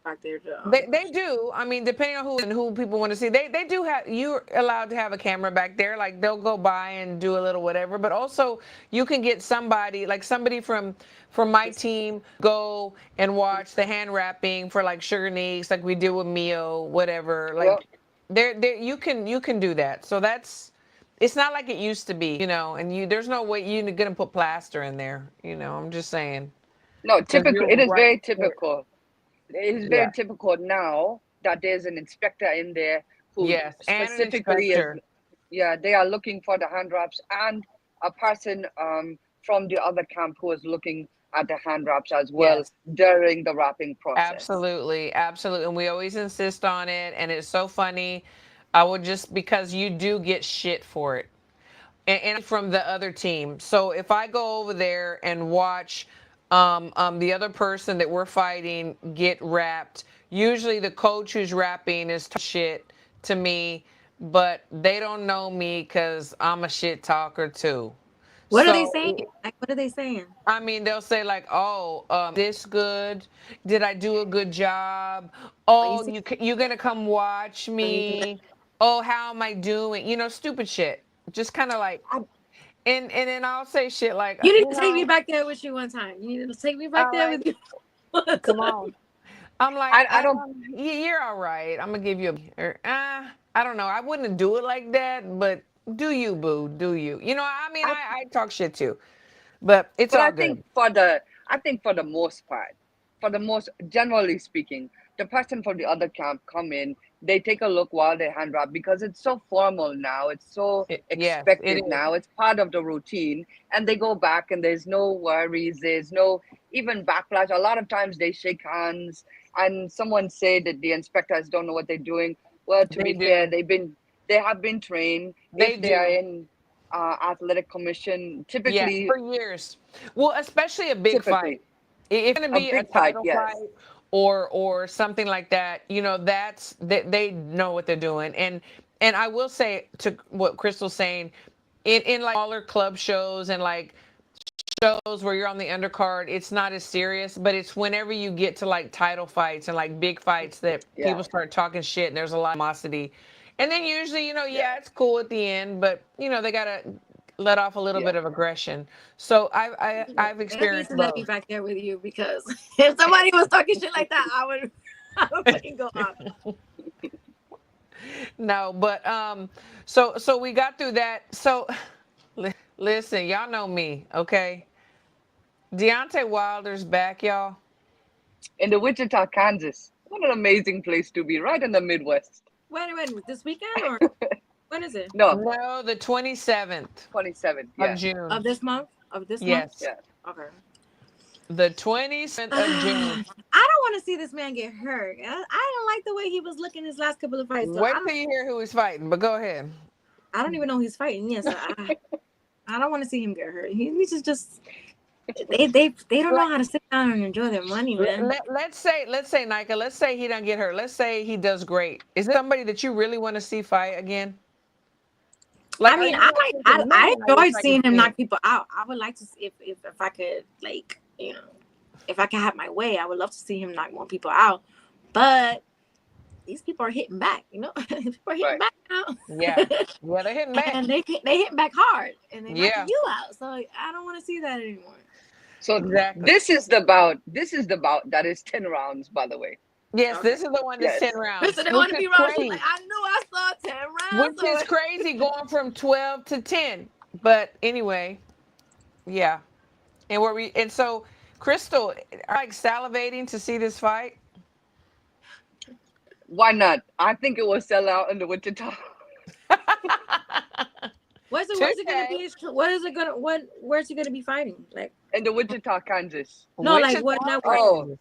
Speaker 3: Back there,
Speaker 2: they do. I mean, depending on who people want to see, they do have, you're allowed to have a camera back there. Like they'll go by and do a little whatever, but also you can get somebody from my team go and watch the hand wrapping for like Sugar Neeks, like we do with Mio, whatever. Like there you can do that. So it's not like it used to be, and there's no way you're gonna put plaster in there. I'm just saying.
Speaker 4: No, typical. It is very typical. It is very typical now that there's an inspector in there who specifically is. Yeah, they are looking for the hand wraps and a person from the other camp who is looking at the hand wraps as well during the wrapping process.
Speaker 2: Absolutely. And we always insist on it. And it's so funny. I would just, because you do get shit for it. And from the other team. So if I go over there and watch the other person that we're fighting get wrapped, usually the coach who's wrapping is shit to me, but they don't know me because I'm a shit talker too.
Speaker 3: What are they saying? Like, what are they saying?
Speaker 2: I mean, they'll say like, "Oh, this good? Did I do a good job? Oh, you're gonna come watch me? Oh, how am I doing? Stupid shit. Just kind of like." And then I'll say shit like,
Speaker 3: "You need to take me back there with you one time. You need to take me back there with you."
Speaker 2: Come on. I'm like, I don't. You're all right. I'm gonna give you I don't know. I wouldn't do it like that, but do you, boo? Do you? I talk shit too, but it's all good.
Speaker 4: I think for the most part, generally speaking, the person from the other camp come in, they take a look while they hand wrap because it's so formal now. It's so expected now. It's part of the routine. And they go back and there's no worries. There's no even backlash. A lot of times they shake hands and someone say that the inspectors don't know what they're doing. Well, to be fair, they have been trained. They are in athletic commission, typically.
Speaker 2: For years. Well, especially a big fight. If it's going to be a title fight. Or something like that, they know what they're doing. And I will say to what Crystal's saying, in like smaller club shows and like shows where you're on the undercard, it's not as serious, but it's whenever you get to like title fights and like big fights that people start talking shit and there's a lot of animosity. And then usually, it's cool at the end, but they gotta let off a little bit of aggression. So I've experienced both.
Speaker 3: Let me back there with you because if somebody was talking shit like that, I would fucking go off.
Speaker 2: No, but so we got through that. So listen, y'all know me, okay? Deontay Wilder's back, y'all.
Speaker 4: In the Wichita, Kansas. What an amazing place to be, right in the Midwest.
Speaker 3: Wait, this weekend or when is it?
Speaker 2: No, the 27th.
Speaker 4: 27th,
Speaker 2: of June.
Speaker 3: Of this month? Month?
Speaker 4: Yes.
Speaker 3: Okay.
Speaker 2: The 27th of June.
Speaker 3: I don't want to see this man get hurt. I don't like the way he was looking his last couple of fights. So
Speaker 2: wait till you hear who he's fighting, but go ahead.
Speaker 3: I don't even know who he's fighting. Yes, I don't want to see him get hurt. He's just they don't know how to sit down and enjoy their money, man.
Speaker 2: Let's say Nika, let's say he doesn't get hurt. Let's say he does great. Is there somebody that you really want to see fight again?
Speaker 3: Like, I mean, I enjoyed seeing him knock people out. I would like to see if I could, like, if I could have my way, I would love to see him knock more people out. But these people are hitting back, people are hitting back now.
Speaker 2: Yeah, they're hitting back.
Speaker 3: And they hitting back hard, and they knocking you out. So I don't want to see that anymore.
Speaker 4: So
Speaker 2: Exactly.
Speaker 4: this is the bout. This is the bout that is 10 rounds, by the way.
Speaker 2: Yes,
Speaker 3: Okay.
Speaker 2: this is the one that's
Speaker 4: Yes.
Speaker 2: 10 rounds,
Speaker 3: Listen, they
Speaker 2: which
Speaker 3: want to
Speaker 2: is
Speaker 3: be wrong. She's
Speaker 2: crazy.
Speaker 3: like, I knew I saw 10
Speaker 2: Which
Speaker 3: rounds.
Speaker 2: is crazy going from 12 to 10. But anyway, yeah. And so Crystal, are like salivating to see this fight?
Speaker 4: Why not? I think it will sell out in the Wichita.
Speaker 3: Where's it gonna
Speaker 2: Tuesday,
Speaker 3: be? Where's he gonna be fighting? Like,
Speaker 4: In the Wichita, Kansas.
Speaker 3: no, like
Speaker 2: Wichita,
Speaker 3: what network?
Speaker 4: Oh,
Speaker 2: Kansas.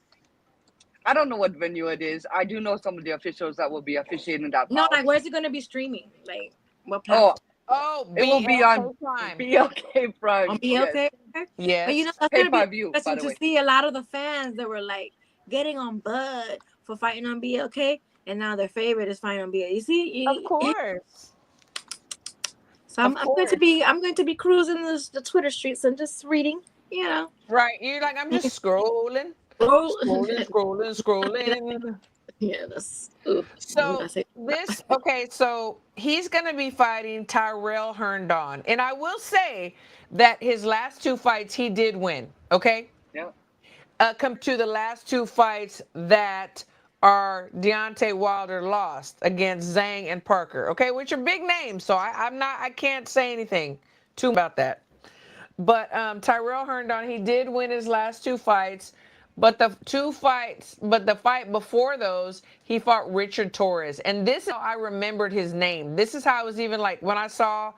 Speaker 4: I don't know what venue it is. I do know some of the officials that will be officiating that
Speaker 3: No,
Speaker 4: bout.
Speaker 3: like where's it gonna be streaming? Like, what
Speaker 4: Oh,
Speaker 3: platform?
Speaker 2: Oh,
Speaker 4: it will be on
Speaker 2: BLK Prime.
Speaker 4: BLK
Speaker 3: On
Speaker 4: Prime. Yes.
Speaker 3: BLK? Okay. But
Speaker 2: Yes.
Speaker 3: that's
Speaker 4: Pay
Speaker 3: gonna be
Speaker 4: per view, by
Speaker 3: interesting
Speaker 4: the
Speaker 3: to
Speaker 4: way.
Speaker 3: see a lot of the fans that were like getting on Bud for fighting on BLK, and now their favorite is fighting on BLK. You see,
Speaker 2: Of course.
Speaker 3: so
Speaker 2: Of course.
Speaker 3: I'm going to be cruising the Twitter streets and just reading, you know.
Speaker 2: Right. You're like, I'm just scrolling,
Speaker 3: Oh,
Speaker 2: scrolling.
Speaker 3: yeah, that's. Ugh, I'm
Speaker 2: So
Speaker 3: not saying.
Speaker 2: so he's going to be fighting Tyrell Herndon. And I will say that his last two fights, he did win. Okay.
Speaker 4: Yeah.
Speaker 2: Come to the last two fights that are Deontay Wilder lost against Zhang and Parker. Okay. Which are big names. So I can't say anything too about that. But Tyrell Herndon, he did win his last two fights. But the fight before those, he fought Richard Torres. And this is how I remembered his name. This is how I was even like when I saw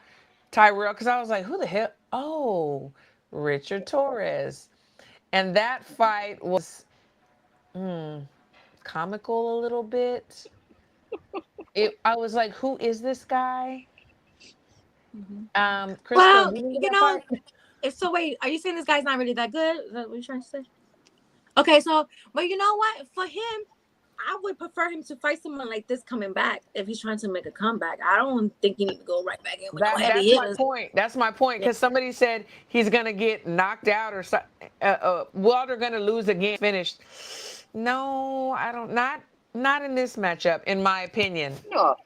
Speaker 2: Tyrell, because I was like, who the hell? Oh, Richard Torres. And that fight was comical a little bit. I was like, who is this guy? Crystal,
Speaker 3: Well,
Speaker 2: do you know that fight?
Speaker 3: if so, wait, are you saying this guy's not really that good? Is that what you're trying to say? Okay, so, but you know what? For him, I would prefer him to fight someone like this coming back if he's trying to make a comeback. I don't think he need to go right back in with no heavy
Speaker 2: That's
Speaker 3: hitters.
Speaker 2: my point. That's my point. Because somebody said he's gonna get knocked out or Wilder gonna lose again. Finished. No, I don't. Not in this matchup, in my opinion.
Speaker 4: No.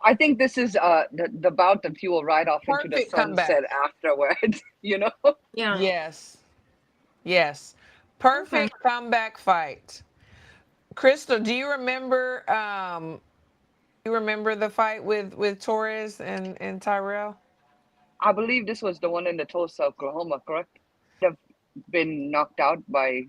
Speaker 4: I think this is the bout that he will ride off into the
Speaker 2: Perfect comeback.
Speaker 4: sunset afterwards, you know?
Speaker 3: Yeah.
Speaker 2: Yes. Perfect comeback fight. Crystal, do you remember? You remember the fight with Torres and Tyrell?
Speaker 4: I believe this was the one in the Tulsa, Oklahoma, correct? Have been knocked out by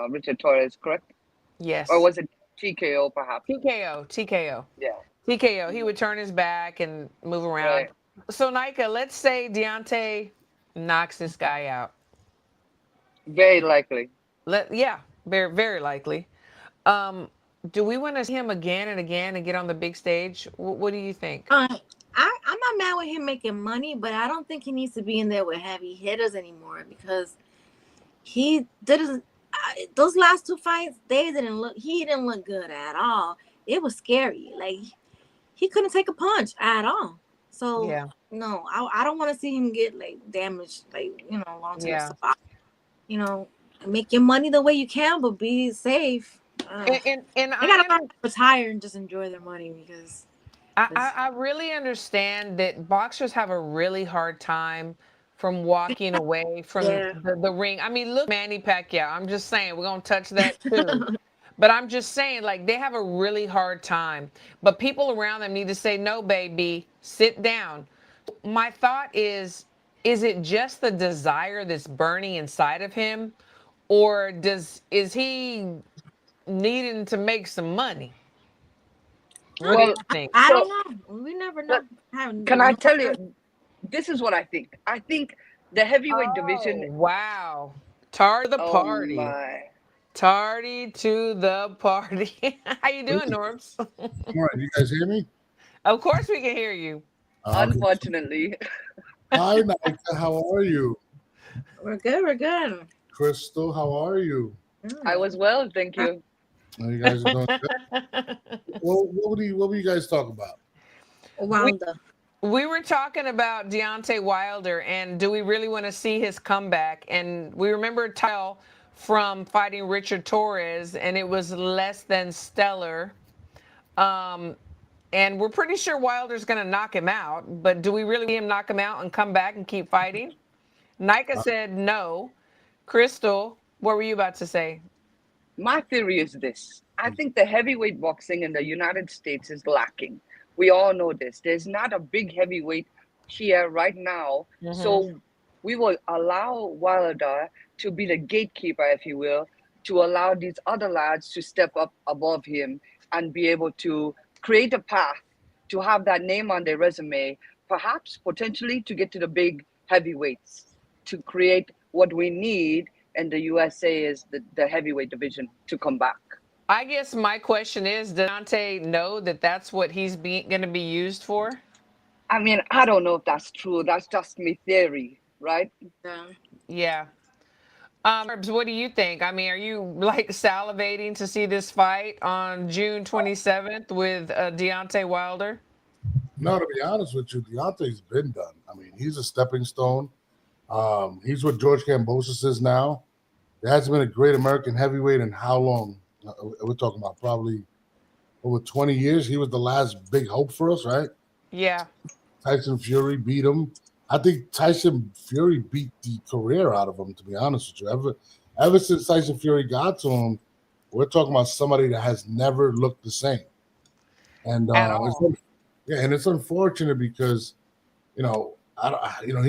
Speaker 4: Richard Torres, correct?
Speaker 2: Yes.
Speaker 4: Or was it TKO, perhaps?
Speaker 2: TKO.
Speaker 4: Yeah.
Speaker 2: TKO. He would turn his back and move around.
Speaker 4: Right.
Speaker 2: So, Nika, let's say Deontay knocks this guy out.
Speaker 4: Very likely.
Speaker 2: Very, very likely. Do we want to see him again and again and get on the big stage? What do you think?
Speaker 3: I'm not mad with him making money, but I don't think he needs to be in there with heavy hitters anymore because he didn't. Those last two fights, he didn't look good at all. It was scary. Like he couldn't take a punch at all. So
Speaker 2: Yeah.
Speaker 3: no, I don't want to see him get like damaged, like long term stuff. Make your money the way you can, but be safe.
Speaker 2: And
Speaker 3: they gotta retire and just enjoy their money because
Speaker 2: I really understand that boxers have a really hard time from walking away from the ring. I mean, look, Manny Pacquiao. I'm just saying, we're gonna touch that too. But I'm just saying, like, they have a really hard time. But people around them need to say, no, baby, sit down. My thought is it just the desire that's burning inside of him? Or is he needing to make some money? What do you think?
Speaker 3: I don't know. We never know.
Speaker 4: Can I tell you? This is what I think. I think the heavyweight division.
Speaker 2: Wow. Tardy to the party.
Speaker 4: My.
Speaker 2: Tardy to the party. How you doing, Norms?
Speaker 5: All right, you guys hear me?
Speaker 2: Of course we can hear you.
Speaker 4: Unfortunately.
Speaker 5: Hi, Nika. How are you?
Speaker 3: We're good.
Speaker 5: Crystal, how are you?
Speaker 4: I was well, thank you.
Speaker 5: Oh, you guys are doing good. What were you guys talking about?
Speaker 3: Wilder.
Speaker 2: We were talking about Deontay Wilder and do we really want to see his comeback? And we remember Tyrell from fighting Richard Torres, and it was less than stellar. And we're pretty sure Wilder's going to knock him out, but do we really see him knock him out and come back and keep fighting? Nika said no. Crystal, what were you about to say?
Speaker 4: My theory is this. I think the heavyweight boxing in the United States is lacking. We all know this. There's not a big heavyweight here right now.
Speaker 2: Mm-hmm.
Speaker 4: So we will allow Wilder to be the gatekeeper, if you will, to allow these other lads to step up above him and be able to create a path to have that name on their resume, perhaps potentially to get to the big heavyweights, to create what we need in the USA is the heavyweight division to come back.
Speaker 2: I guess my question is, does Deontay know that that's what he's going to be used for?
Speaker 4: I mean, I don't know if that's true. That's just my theory, right?
Speaker 3: Yeah.
Speaker 2: Yeah. Herbs, what do you think? I mean, are you like salivating to see this fight on June 27th with Deontay Wilder?
Speaker 5: No, to be honest with you, Deontay's been done. I mean, he's a stepping stone. He's what George Kambosos is now. There hasn't been a great American heavyweight in how long? We're talking about probably over 20 years. He was the last big hope for us, right?
Speaker 2: Yeah.
Speaker 5: Tyson Fury beat him. I think Tyson Fury beat the career out of him, to be honest with you. Ever since Tyson Fury got to him, we're talking about somebody that has never looked the same. And
Speaker 2: At all.
Speaker 5: it's unfortunate because, he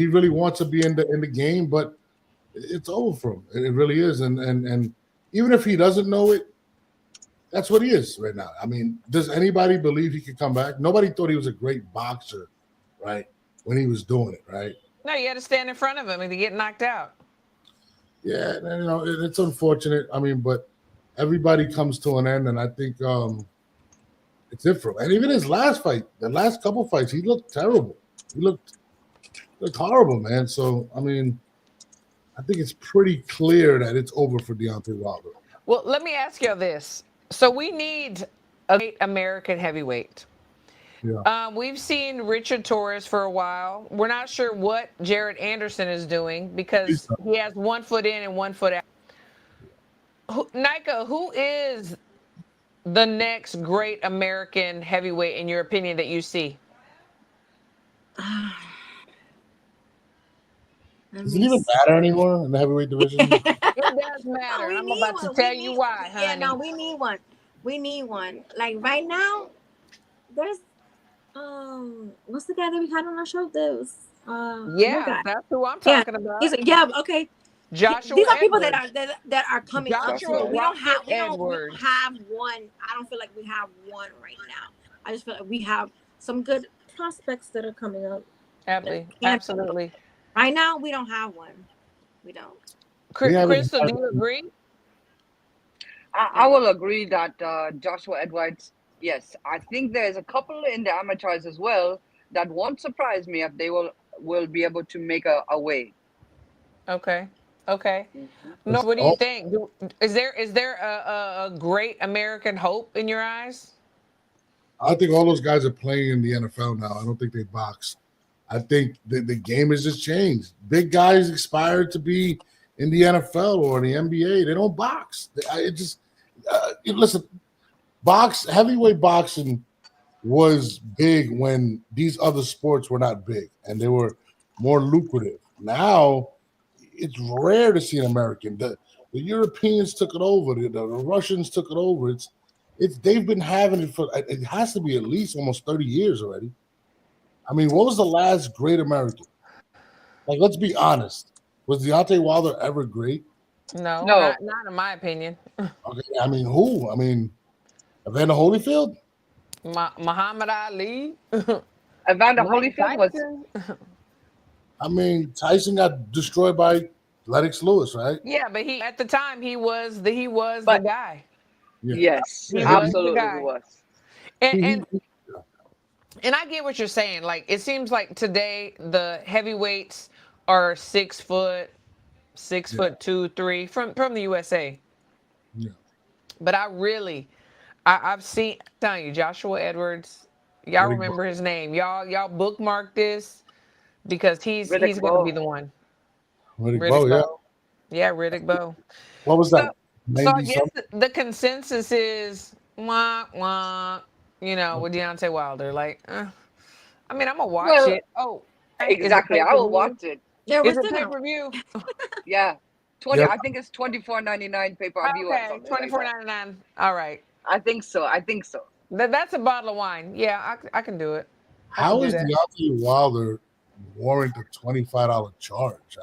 Speaker 5: really wants to be in the game, but it's over for him. It really is. And even if he doesn't know it, that's what he is right now. I mean, does anybody believe he could come back? Nobody thought he was a great boxer, right, when he was doing it, right?
Speaker 2: No, you had to stand in front of him and to get knocked out.
Speaker 5: Yeah, it's unfortunate. I mean, but everybody comes to an end, and I think it's it for him. And even his last fight, the last couple fights, he looked terrible. He looked horrible, man. So, I mean, I think it's pretty clear that it's over for Deontay Wilder.
Speaker 2: Well, let me ask you this. So we need a great American heavyweight.
Speaker 5: Yeah.
Speaker 2: We've seen Richard Torres for a while. We're not sure what Jared Anderson is doing because he has 1 foot in and 1 foot out. Nika, who is the next great American heavyweight, in your opinion, that you see?
Speaker 5: Does it even matter anymore in the heavyweight division?
Speaker 2: It does matter. I'm about to tell you why, honey.
Speaker 3: Yeah, no, we need one. We need one. Like right now, there's what's the guy that we had on our show? Those
Speaker 2: yeah, that's who I'm talking about.
Speaker 3: Okay.
Speaker 2: Joshua
Speaker 3: These are people
Speaker 2: Edwards.
Speaker 3: that are coming up.
Speaker 2: Joshua
Speaker 3: We don't have
Speaker 2: Edwards.
Speaker 3: one. I don't feel like we have one right now. I just feel like we have some good prospects that are coming up.
Speaker 2: Absolutely.
Speaker 3: Right now, we don't have one. We don't.
Speaker 2: Crystal, do you agree?
Speaker 4: I will agree that Joshua Edwards, yes. I think there's a couple in the amateurs as well that won't surprise me if they will be able to make a way.
Speaker 2: Okay. No, what do you think? Is there a great American hope in your eyes?
Speaker 5: I think all those guys are playing in the NFL now. I don't think they box. I think the game has just changed. Big guys expired to be in the NFL or the NBA. They don't box. Listen, heavyweight boxing was big when these other sports were not big and they were more lucrative. Now it's rare to see an American. The Europeans took it over. The Russians took it over. They've been having it for, it has to be at least almost 30 years already. I mean, what was the last great American? Like, let's be honest. Was Deontay Wilder ever great?
Speaker 2: No. Not in my opinion.
Speaker 5: Okay, I mean, who? I mean, Evander Holyfield?
Speaker 2: Muhammad Ali?
Speaker 4: Evander Holyfield was...
Speaker 5: I mean, Tyson got destroyed by Lennox Lewis, right?
Speaker 2: Yeah, but at the time he was the guy.
Speaker 5: Yeah.
Speaker 4: Yes, absolutely he was.
Speaker 2: And I get what you're saying. Like, it seems like today the heavyweights are 6 foot, 2, 3 from the USA.
Speaker 5: Yeah.
Speaker 2: But I've seen, I'm telling you, Joshua Edwards. Y'all remember his name. Y'all bookmark this because he's going to be the one.
Speaker 5: Riddick Bowe,
Speaker 2: yeah, Riddick Bowe.
Speaker 5: What was that?
Speaker 2: So I guess the consensus is wah, wah, with Deontay Wilder. Like, I mean, I'm going to watch it. Oh,
Speaker 4: exactly. I will watch it.
Speaker 3: Yeah,
Speaker 2: is it pay-per-view?
Speaker 4: Yeah.
Speaker 5: Yep.
Speaker 4: I think it's $24.99 pay-per-view or
Speaker 2: Okay,
Speaker 4: something like that.
Speaker 2: $24.99. All right.
Speaker 4: I think so.
Speaker 2: That's a bottle of wine. Yeah, I can do it.
Speaker 5: How
Speaker 2: do
Speaker 5: is
Speaker 2: that.
Speaker 5: Deontay Wilder warrant a $25 charge?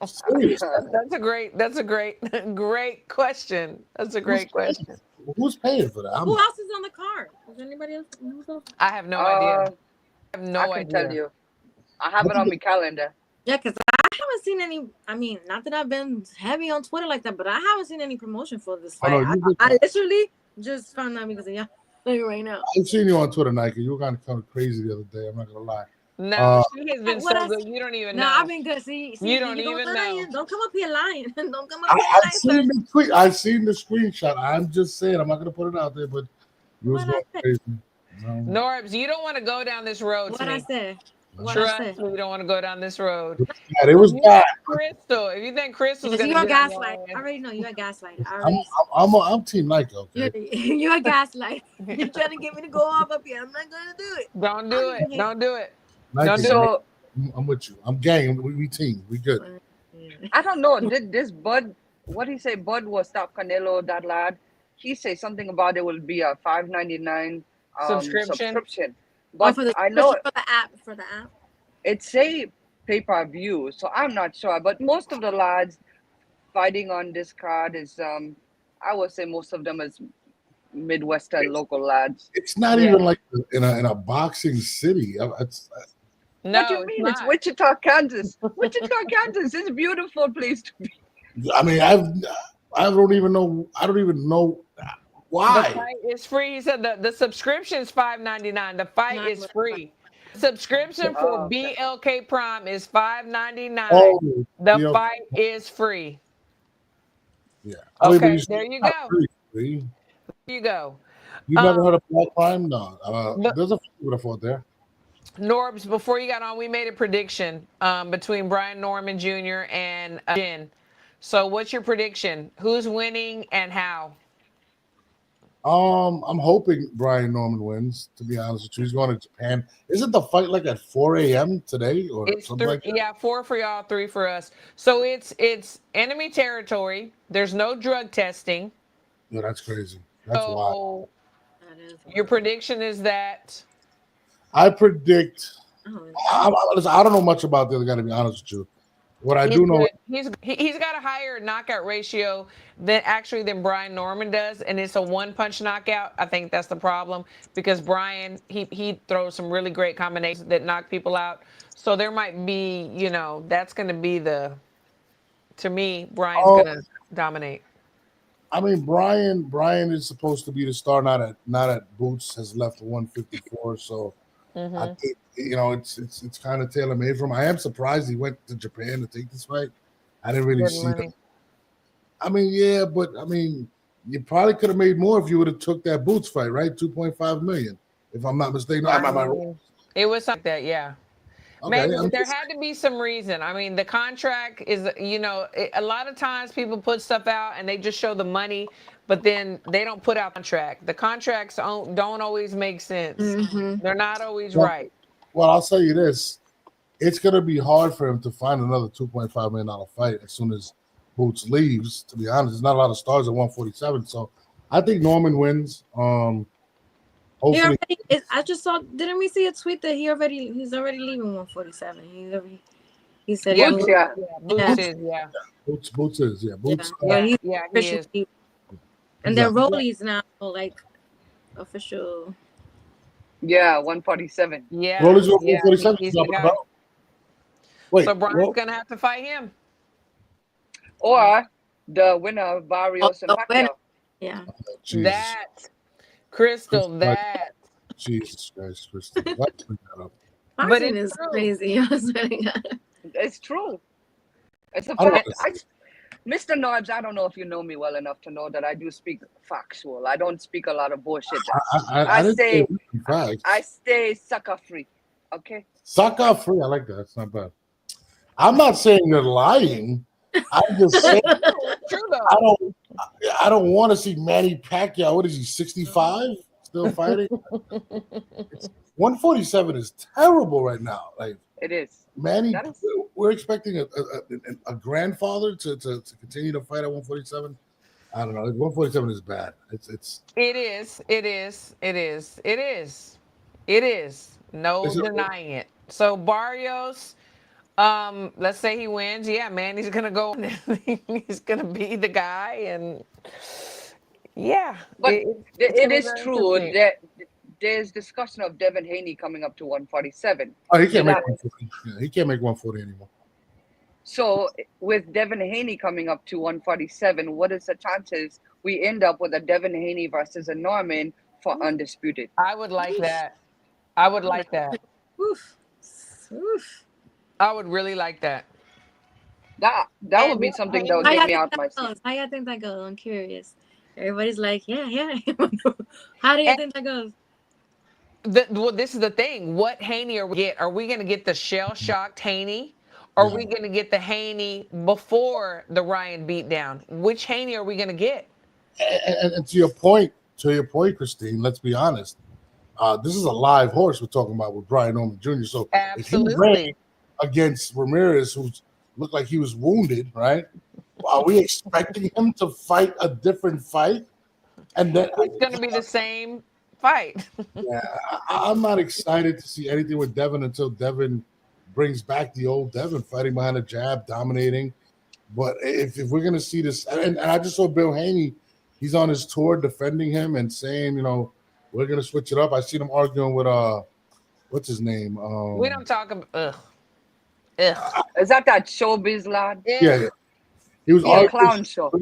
Speaker 5: Serious.
Speaker 2: That's a great question. That's a great question.
Speaker 5: Who's paying for that?
Speaker 3: Who else is on the card? Is anybody else?
Speaker 2: I have no idea. I have no
Speaker 4: I can
Speaker 2: idea.
Speaker 4: tell you. I have it on my calendar.
Speaker 3: Yeah, because I haven't seen any. I mean, not that I've been heavy on Twitter like that, but I haven't seen any promotion for this fight. I literally just found out because of right now.
Speaker 5: I've seen you on Twitter, Nike. You were kind of crazy the other day. I'm not gonna lie.
Speaker 2: No, she has been so good. You don't even know.
Speaker 3: No, I've been good. See
Speaker 2: you don't even know.
Speaker 3: Don't come up here lying. Don't come up here lying.
Speaker 5: I've seen the screenshot. I'm just saying. I'm not gonna put it out there, but you was going crazy.
Speaker 2: Norbs, you don't want to go down this road.
Speaker 3: What I said.
Speaker 2: Trust me, you don't want to go down this road.
Speaker 5: Yeah, it was bad.
Speaker 2: Crystal, if you think Crystal's gonna
Speaker 3: you're a gaslight. I already know you're a gaslight.
Speaker 5: I'm Team Nike. Okay.
Speaker 3: You're a gaslight. You're trying to get me to go off up here. I'm not gonna do it.
Speaker 2: Don't do it. Don't do it.
Speaker 5: Nike,
Speaker 2: don't do it.
Speaker 5: I'm with you. I'm gang. We team. We good.
Speaker 4: I don't know. Did this Bud? What did he say? Bud will stop Canelo. That lad. He said something about it will be a $5.99 subscription. But I know
Speaker 3: for the app.
Speaker 4: It's a pay-per-view, so I'm not sure. But most of the lads fighting on this card is, I would say most of them is Midwestern local lads.
Speaker 5: It's not even like in a boxing city.
Speaker 4: No, what do you mean? It's Wichita, Kansas. Wichita, Kansas is a beautiful place to be.
Speaker 5: I mean, I don't even know. I don't even know why.
Speaker 2: The fight is free. He said the subscription is $5.99. The fight is free. Subscription for BLK Prime is $5.99. The fight is free.
Speaker 5: Yeah.
Speaker 2: Okay, there you go. There you go.
Speaker 5: You never heard of Black Prime? No. There's a few people that fought there.
Speaker 2: Norbs, before you got on, we made a prediction between Brian Norman Jr. and Jin. So what's your prediction? Who's winning and how?
Speaker 5: I'm hoping Brian Norman wins, to be honest with you. He's going to Japan. Isn't the fight like at 4 a.m. today or something like that?
Speaker 2: Yeah, 4 for y'all, 3 for us. So it's enemy territory. There's no drug testing.
Speaker 5: Yeah, that's crazy. That's wild.
Speaker 2: Your prediction is that?
Speaker 5: I predict. I don't know much about the other guy, to be honest with you. What I do know,
Speaker 2: he's got a higher knockout ratio than Brian Norman does, and it's a one-punch knockout. I think that's the problem because Brian he throws some really great combinations that knock people out. So there might be, that's going to be to me, Brian's going to dominate.
Speaker 5: I mean, Brian is supposed to be the star, not at Boots has left 154, so. I think it's kind of tailor made for him. I am surprised he went to Japan to take this fight. I didn't really see that. I mean, yeah, but I mean, you probably could have made more if you would have took that Boots fight, right? $2.5 million, if I'm not mistaken.
Speaker 2: It was something like that, yeah.
Speaker 5: Okay,
Speaker 2: maybe there had to be some reason. I mean, the contract is, a lot of times people put stuff out and they just show the money, but then they don't put out the contract. The contracts don't always make sense. Mm-hmm. They're not always right.
Speaker 5: Well, I'll tell you this. It's going to be hard for him to find another $2.5 million fight as soon as Boots leaves, to be honest. There's not a lot of stars at 147, so I think Norman wins. Hopefully.
Speaker 3: I just saw. Didn't we see a tweet that he's already leaving 147? He said,
Speaker 2: Boots is.
Speaker 5: Boots.
Speaker 2: He is.
Speaker 3: And then Rolly's now like official.
Speaker 4: Yeah, 147.
Speaker 2: Yeah,
Speaker 5: Rolly's 147. Wait,
Speaker 2: so Brian's gonna have to fight him,
Speaker 4: or the winner of Barrios and Pacquiao.
Speaker 3: Yeah,
Speaker 2: Crystal.
Speaker 5: Jesus Christ, Crystal. Let's bring that up.
Speaker 3: But it is crazy.
Speaker 4: It's true. It's a fact. Mr. Norbs, I don't know if you know me well enough to know that I do speak factual. I don't speak a lot of bullshit. I stay sucker free. Okay?
Speaker 5: Sucker free. I like that. That's not bad. I'm not saying you're lying. I'm just saying I don't want to see Manny Pacquiao. What is he, 65? Still fighting? 147 is terrible right now. Like
Speaker 4: it is.
Speaker 5: Manny we're expecting a grandfather to continue to fight at 147. I don't know. 147 is bad.
Speaker 2: It is. It is. It is. It is. It is. No denying it. So Barrios, let's say he wins. Yeah, man, he's gonna go. He's gonna be the guy, and yeah,
Speaker 4: But
Speaker 2: it's
Speaker 4: it
Speaker 2: gonna be
Speaker 4: is
Speaker 2: very
Speaker 4: true
Speaker 2: interesting.
Speaker 4: that there's discussion of Devin Haney coming up to 147.
Speaker 5: Oh, he can't
Speaker 4: Will
Speaker 5: make
Speaker 4: that-
Speaker 5: 140. Yeah, he can't make 140 anymore.
Speaker 4: So with Devin Haney coming up to 147, what is the chances we end up with a Devin Haney versus a Norman for undisputed?
Speaker 2: I would like that. I would like that.
Speaker 3: Oof. Oof.
Speaker 2: I would really like that.
Speaker 4: That would be something that would
Speaker 3: How
Speaker 4: get
Speaker 3: y'all
Speaker 4: me
Speaker 3: think
Speaker 4: out
Speaker 3: that
Speaker 4: my seat.
Speaker 3: goes? How y'all think that goes? I'm curious. Everybody's like, yeah. How do you think that goes?
Speaker 2: Well, this is the thing. What Haney are we get? Are we going to get the shell-shocked Haney? Or are we going to get the Haney before the Ryan beatdown? Which Haney are we going to get?
Speaker 5: And to your point, Christine, let's be honest. This is a live horse we're talking about with Brian Norman Jr. So if he ran
Speaker 2: Absolutely.
Speaker 5: against Ramirez, who looked like he was wounded, right? Are we expecting him to fight a different fight? And then
Speaker 2: It's going to be the same fight.
Speaker 5: yeah, I'm not excited to see anything with Devin until Devin brings back the old Devin, fighting behind a jab, dominating. But if we're going to see this, and I just saw Bill Haney, he's on his tour defending him and saying, we're going to switch it up. I seen him arguing with, what's his name?
Speaker 2: We don't talk about, ugh.
Speaker 4: Is that showbiz lad?
Speaker 5: Yeah. He was
Speaker 4: a clown show.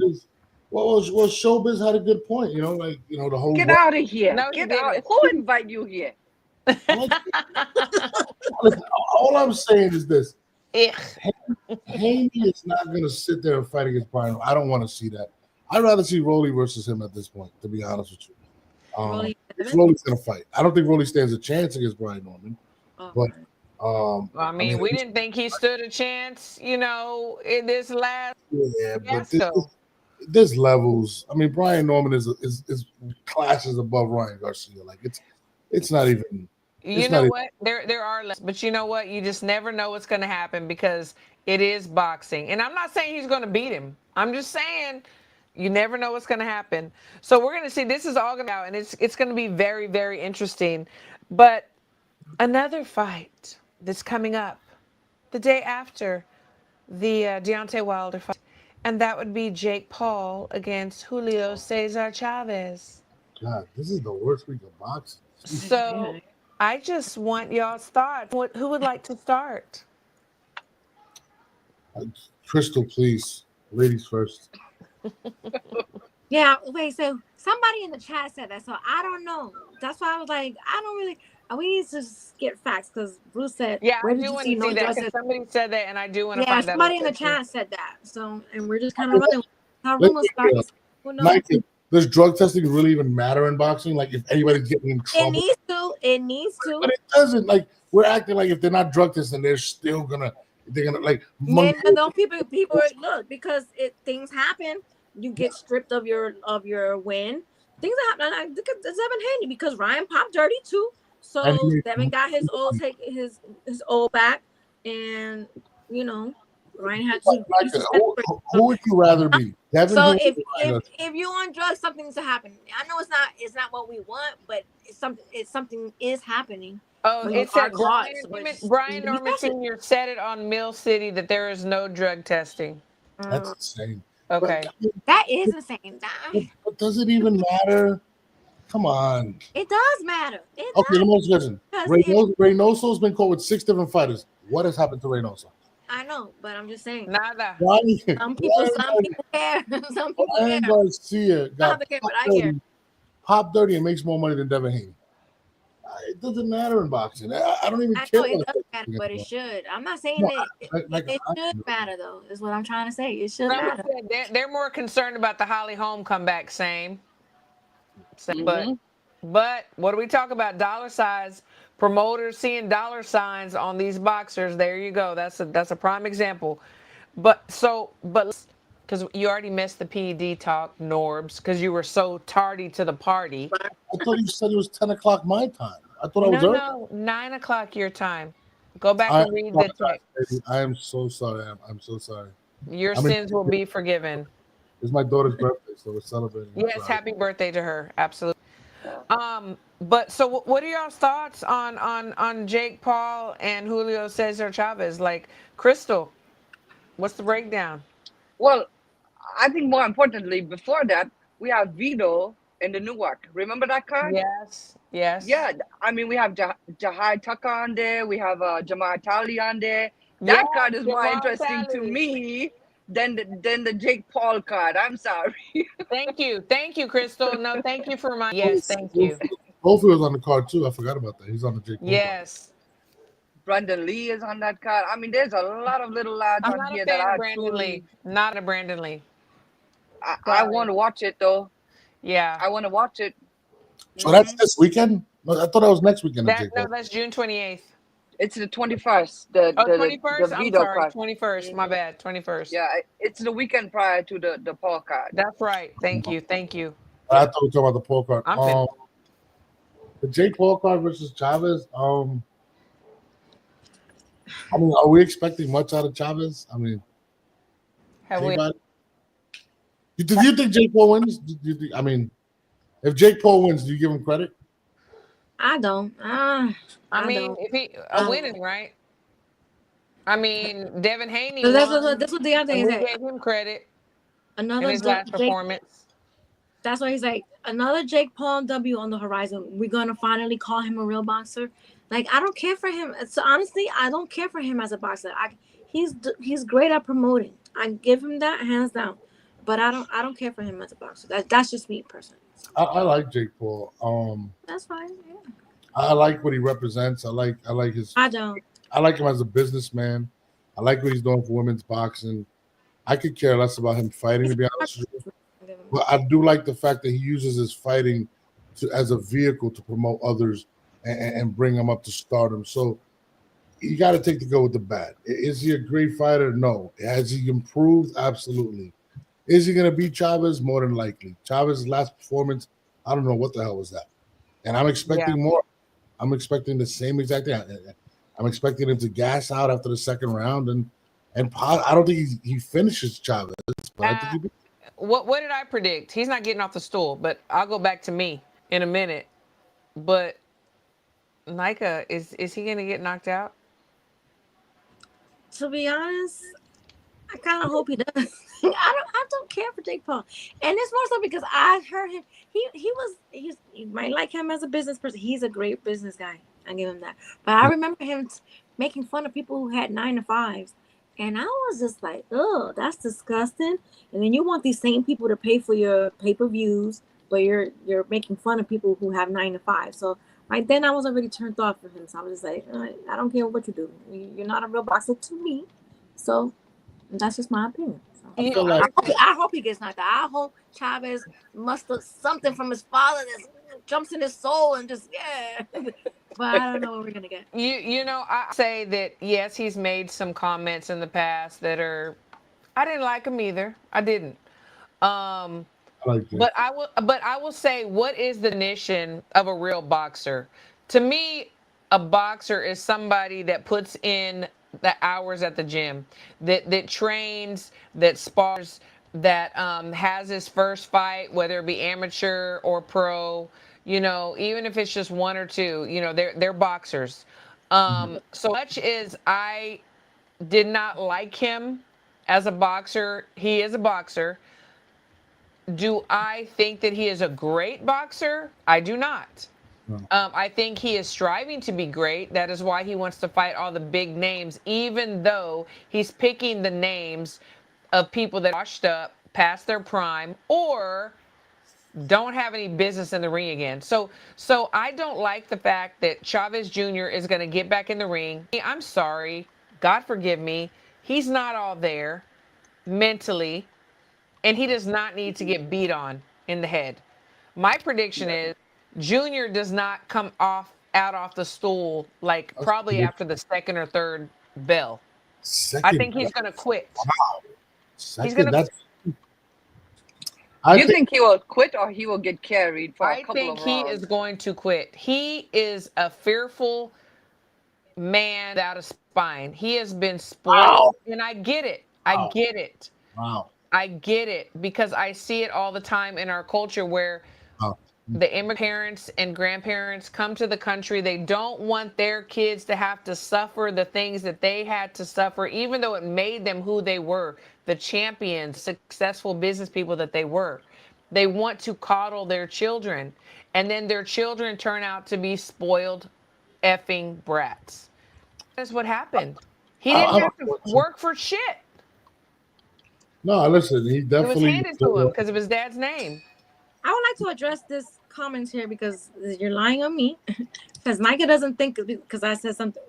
Speaker 5: Well, Showbiz had a good point, the whole.
Speaker 4: Get out of here.
Speaker 2: No,
Speaker 4: Get
Speaker 2: he
Speaker 4: out.
Speaker 2: didn't.
Speaker 4: Who invite you here?
Speaker 5: Listen, all I'm saying is this.
Speaker 2: Ugh.
Speaker 5: Haney is not going to sit there and fight against Brian. I don't want to see that. I'd rather see Rolly versus him at this point, to be honest with you. Rolly's going to fight. I don't think Rolly stands a chance against Brian Norman. But
Speaker 2: I mean, we didn't think he stood a chance, in this last.
Speaker 5: Yeah, but there's levels. I mean, Brian Norman is classes above Ryan Garcia. Like it's not even.
Speaker 2: You know what? There are levels, but you know what? You just never know what's going to happen because it is boxing. And I'm not saying he's going to beat him. I'm just saying you never know what's going to happen. So we're going to see. This is all going to out, and it's going to be very, very interesting. But another fight that's coming up the day after the Deontay Wilder fight, and that would be Jake Paul against Julio Cesar Chavez.
Speaker 5: God, this is the worst week of boxing.
Speaker 2: So I just want y'all's thoughts. Who would like to start?
Speaker 5: Crystal, please. Ladies first.
Speaker 3: Yeah, wait, so somebody in the chat said that, so I don't know. That's why I was like, I don't really. We need to get facts because Bruce said,
Speaker 2: yeah,
Speaker 3: where
Speaker 2: I
Speaker 3: did
Speaker 2: do
Speaker 3: you
Speaker 2: want
Speaker 3: see
Speaker 2: to
Speaker 3: no
Speaker 2: see that.
Speaker 3: drugs?
Speaker 2: Somebody said that, and I do want to
Speaker 3: Yeah,
Speaker 2: find that.
Speaker 3: somebody in the chat said that. So, and we're just kind of running. How rumors start. Who knows?
Speaker 5: Like, does drug testing really even matter in boxing? Like, if anybody's getting in trouble,
Speaker 3: It needs to.
Speaker 5: But it doesn't. Like, we're acting like if they're not drug testing, they're gonna like.
Speaker 3: And those people look because things happen. You get stripped of your win. Things happen. Look at Devin Haney because Ryan popped dirty too. So Devin got his old back, and Ryan had to.
Speaker 5: Who would you rather be? Devin
Speaker 3: So
Speaker 5: Haney
Speaker 3: if you on drugs, something needs to happen. I know it's not what we want, but something is happening.
Speaker 2: Oh, it said Brian Norman Sr. said it on Mill City that there is no drug testing.
Speaker 5: That's insane.
Speaker 2: Okay.
Speaker 3: That is insane.
Speaker 5: But does it even matter? Come on.
Speaker 3: It does matter.
Speaker 5: Okay, let me ask you a question. Reynoso's been caught with 6 different fighters. What has happened to Reynoso?
Speaker 3: I know, but I'm just saying.
Speaker 2: Nada.
Speaker 3: Some people care. Some people care.
Speaker 5: Garcia got
Speaker 3: pop
Speaker 5: dirty and makes more money than Devin Haney. It doesn't matter in boxing. I don't even care.
Speaker 3: I know it doesn't matter, but it should. I'm not saying it should matter, though, is what I'm trying to say. It should matter.
Speaker 2: They're more concerned about the Holly Holm comeback, same. But what do we talk about? Dollar signs. Promoters seeing dollar signs on these boxers. There you go. That's a prime example. But because you already missed the PED talk, Norbs, because you were so tardy to the party.
Speaker 5: I thought you said it was 10 o'clock my time. I thought I was early.
Speaker 2: No, 9 o'clock your time. Go back
Speaker 5: I
Speaker 2: and read the text.
Speaker 5: I am so sorry. I'm so sorry.
Speaker 2: Your
Speaker 5: I mean,
Speaker 2: sins will be forgiven.
Speaker 5: it's my daughter's birthday, so we're celebrating.
Speaker 2: Yes, happy birthday to her. Absolutely.
Speaker 4: Yeah.
Speaker 2: But so what are y'all's thoughts on Jake Paul and Julio Cesar Chavez? Like, Crystal, what's the breakdown?
Speaker 4: Well, I think more importantly, before that, we have Vito in the Newark. Remember that card?
Speaker 2: Yes, yes.
Speaker 4: Yeah, I mean, we have Jahai Tucker on there. We have Jamar Talley on there.
Speaker 2: Yes,
Speaker 4: That card is more
Speaker 2: Jamal
Speaker 4: interesting to
Speaker 2: Talley.
Speaker 4: me than the Jake Paul card. I'm sorry.
Speaker 2: Thank you, Crystal. No, thank you for reminding. Yes, thank you.
Speaker 5: Kofi was on the card too. I forgot about that. He's on the Jake Paul card.
Speaker 2: Yes.
Speaker 4: Brandon Lee is on that card. I mean, there's a lot of little lads
Speaker 2: I'm
Speaker 4: on
Speaker 2: not a
Speaker 4: here that
Speaker 2: fan of
Speaker 4: I
Speaker 2: Brandon Lee.
Speaker 4: truly.
Speaker 2: Not a Brandon Lee.
Speaker 4: I
Speaker 2: Sorry.
Speaker 4: want to watch it though.
Speaker 2: Yeah.
Speaker 4: I want to watch it.
Speaker 5: So that's this weekend? No, I thought that was next weekend.
Speaker 2: No, that's June 28th.
Speaker 4: It's the 21st. The
Speaker 2: 21st? I'm
Speaker 4: Vito
Speaker 2: sorry,
Speaker 4: card.
Speaker 2: 21st. My bad, 21st.
Speaker 4: Yeah, it's the weekend prior to the Paul card.
Speaker 2: That's right. Thank you.
Speaker 5: I thought we were talking about the Paul card.
Speaker 2: I'm finished.
Speaker 5: The Jake Paul card versus Chavez. I mean, are we expecting much out of Chavez? I mean, anybody? Do you think Jake Paul wins? I mean, if Jake Paul wins, do you give him credit?
Speaker 3: I don't.
Speaker 2: I mean, if he winning, right? I mean, Devin Haney.
Speaker 3: So that's what the other thing is.
Speaker 2: We gave him credit
Speaker 3: another
Speaker 2: in his last performance.
Speaker 3: That's why he's like, another Jake Paul W on the horizon. We're gonna finally call him a real boxer. Like, I don't care for him. So honestly, I don't care for him as a boxer. He's great at promoting. I give him that hands down. But I don't care for him as a boxer. That's just me personally. So.
Speaker 5: I like Jake Paul.
Speaker 3: That's fine. Yeah.
Speaker 5: I like what he represents. I like his.
Speaker 3: I don't.
Speaker 5: I like him as a businessman. I like what he's doing for women's boxing. I could care less about him fighting, to be honest with you. But I do like the fact that he uses his fighting as a vehicle to promote others and bring them up to stardom. So you got to take the good with the bad. Is he a great fighter? No. Has he improved? Absolutely. Is he going to beat Chavez? More than likely. Chavez's last performance, I don't know what the hell was that. And I'm expecting more. I'm expecting the same exact thing. I'm expecting him to gas out after the second round, and I don't think he finishes Chavez, but I think he.
Speaker 2: What did I predict? He's not getting off the stool, but I'll go back to me in a minute. But Nika, is he going to get knocked out?
Speaker 3: To be honest, I kind of hope he does. I don't care for Jake Paul, and it's more so because I heard him. You might like him as a business person. He's a great business guy. I give him that. But I remember him making fun of people who had 9 to 5s, and I was just like, "Oh, that's disgusting." And then you want these same people to pay for your pay-per-views, but you're making fun of people who have 9 to 5. So right then, I was already turned off for him. So I was just like, I don't care what you do. You're not a real boxer to me. So that's just my opinion. I hope he gets knocked out. I hope Chavez muster something from his father that jumps in his soul and just But I don't know what we're gonna get.
Speaker 2: You know, I say that yes, he's made some comments in the past that are, I didn't like him either. I didn't. But I will say, what is the definition of a real boxer? To me, a boxer is somebody that puts in the hours at the gym, that trains, that spars, that has his first fight, whether it be amateur or pro, you know, even if it's just 1 or 2, you know, they're boxers. So much as I did not like him as a boxer, he is a boxer. Do I think that he is a great boxer? I do not. I think he is striving to be great. That is why he wants to fight all the big names, even though he's picking the names of people that are washed up, past their prime, or don't have any business in the ring again. So I don't like the fact that Chavez Jr. is going to get back in the ring. I'm sorry. God forgive me. He's not all there mentally, and he does not need to get beat on in the head. My prediction is Junior does not come out off the stool like probably after the second or third bell. I think he's going to quit.
Speaker 5: Wow.
Speaker 2: He's going to.
Speaker 4: You think he will quit or he will get carried for a couple of rounds?
Speaker 2: I think he is going to quit. He is a fearful man without a spine. He has been
Speaker 5: Wow.
Speaker 2: spoiled, and I get it.
Speaker 5: Wow.
Speaker 2: I get it.
Speaker 5: Wow.
Speaker 2: I get it because I see it all the time in our culture where
Speaker 5: Wow.
Speaker 2: the immigrant parents and grandparents come to the country. They don't want their kids to have to suffer the things that they had to suffer, even though it made them who they were, the champions, successful business people that they were. They want to coddle their children, and then their children turn out to be spoiled effing brats. That's what happened. He didn't have to work for shit.
Speaker 5: No, listen, he
Speaker 2: It was
Speaker 5: definitely.
Speaker 2: handed to him because of his dad's name.
Speaker 3: I would like to address this comment here because you're lying on me. Because Micah doesn't think because I said something.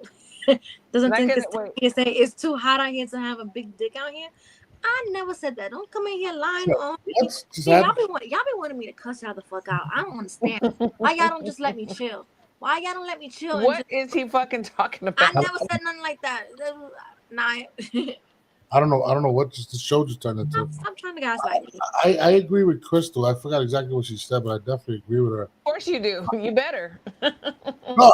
Speaker 3: Doesn't think it's say it's too hot out here to have a big dick out here. I never said that. Don't come in here lying on me. See, y'all be wanting me to cuss y'all the fuck out. I don't understand. Why y'all don't just let me chill? Why y'all don't let me chill?
Speaker 2: What is he fucking talking about?
Speaker 3: I never said nothing like that. Nah.
Speaker 5: I don't know what the show just turned into.
Speaker 3: I'm trying to gaslight you.
Speaker 5: I agree with Crystal. I forgot exactly what she said, but I definitely agree with her.
Speaker 2: Of course you do. You better.
Speaker 5: No,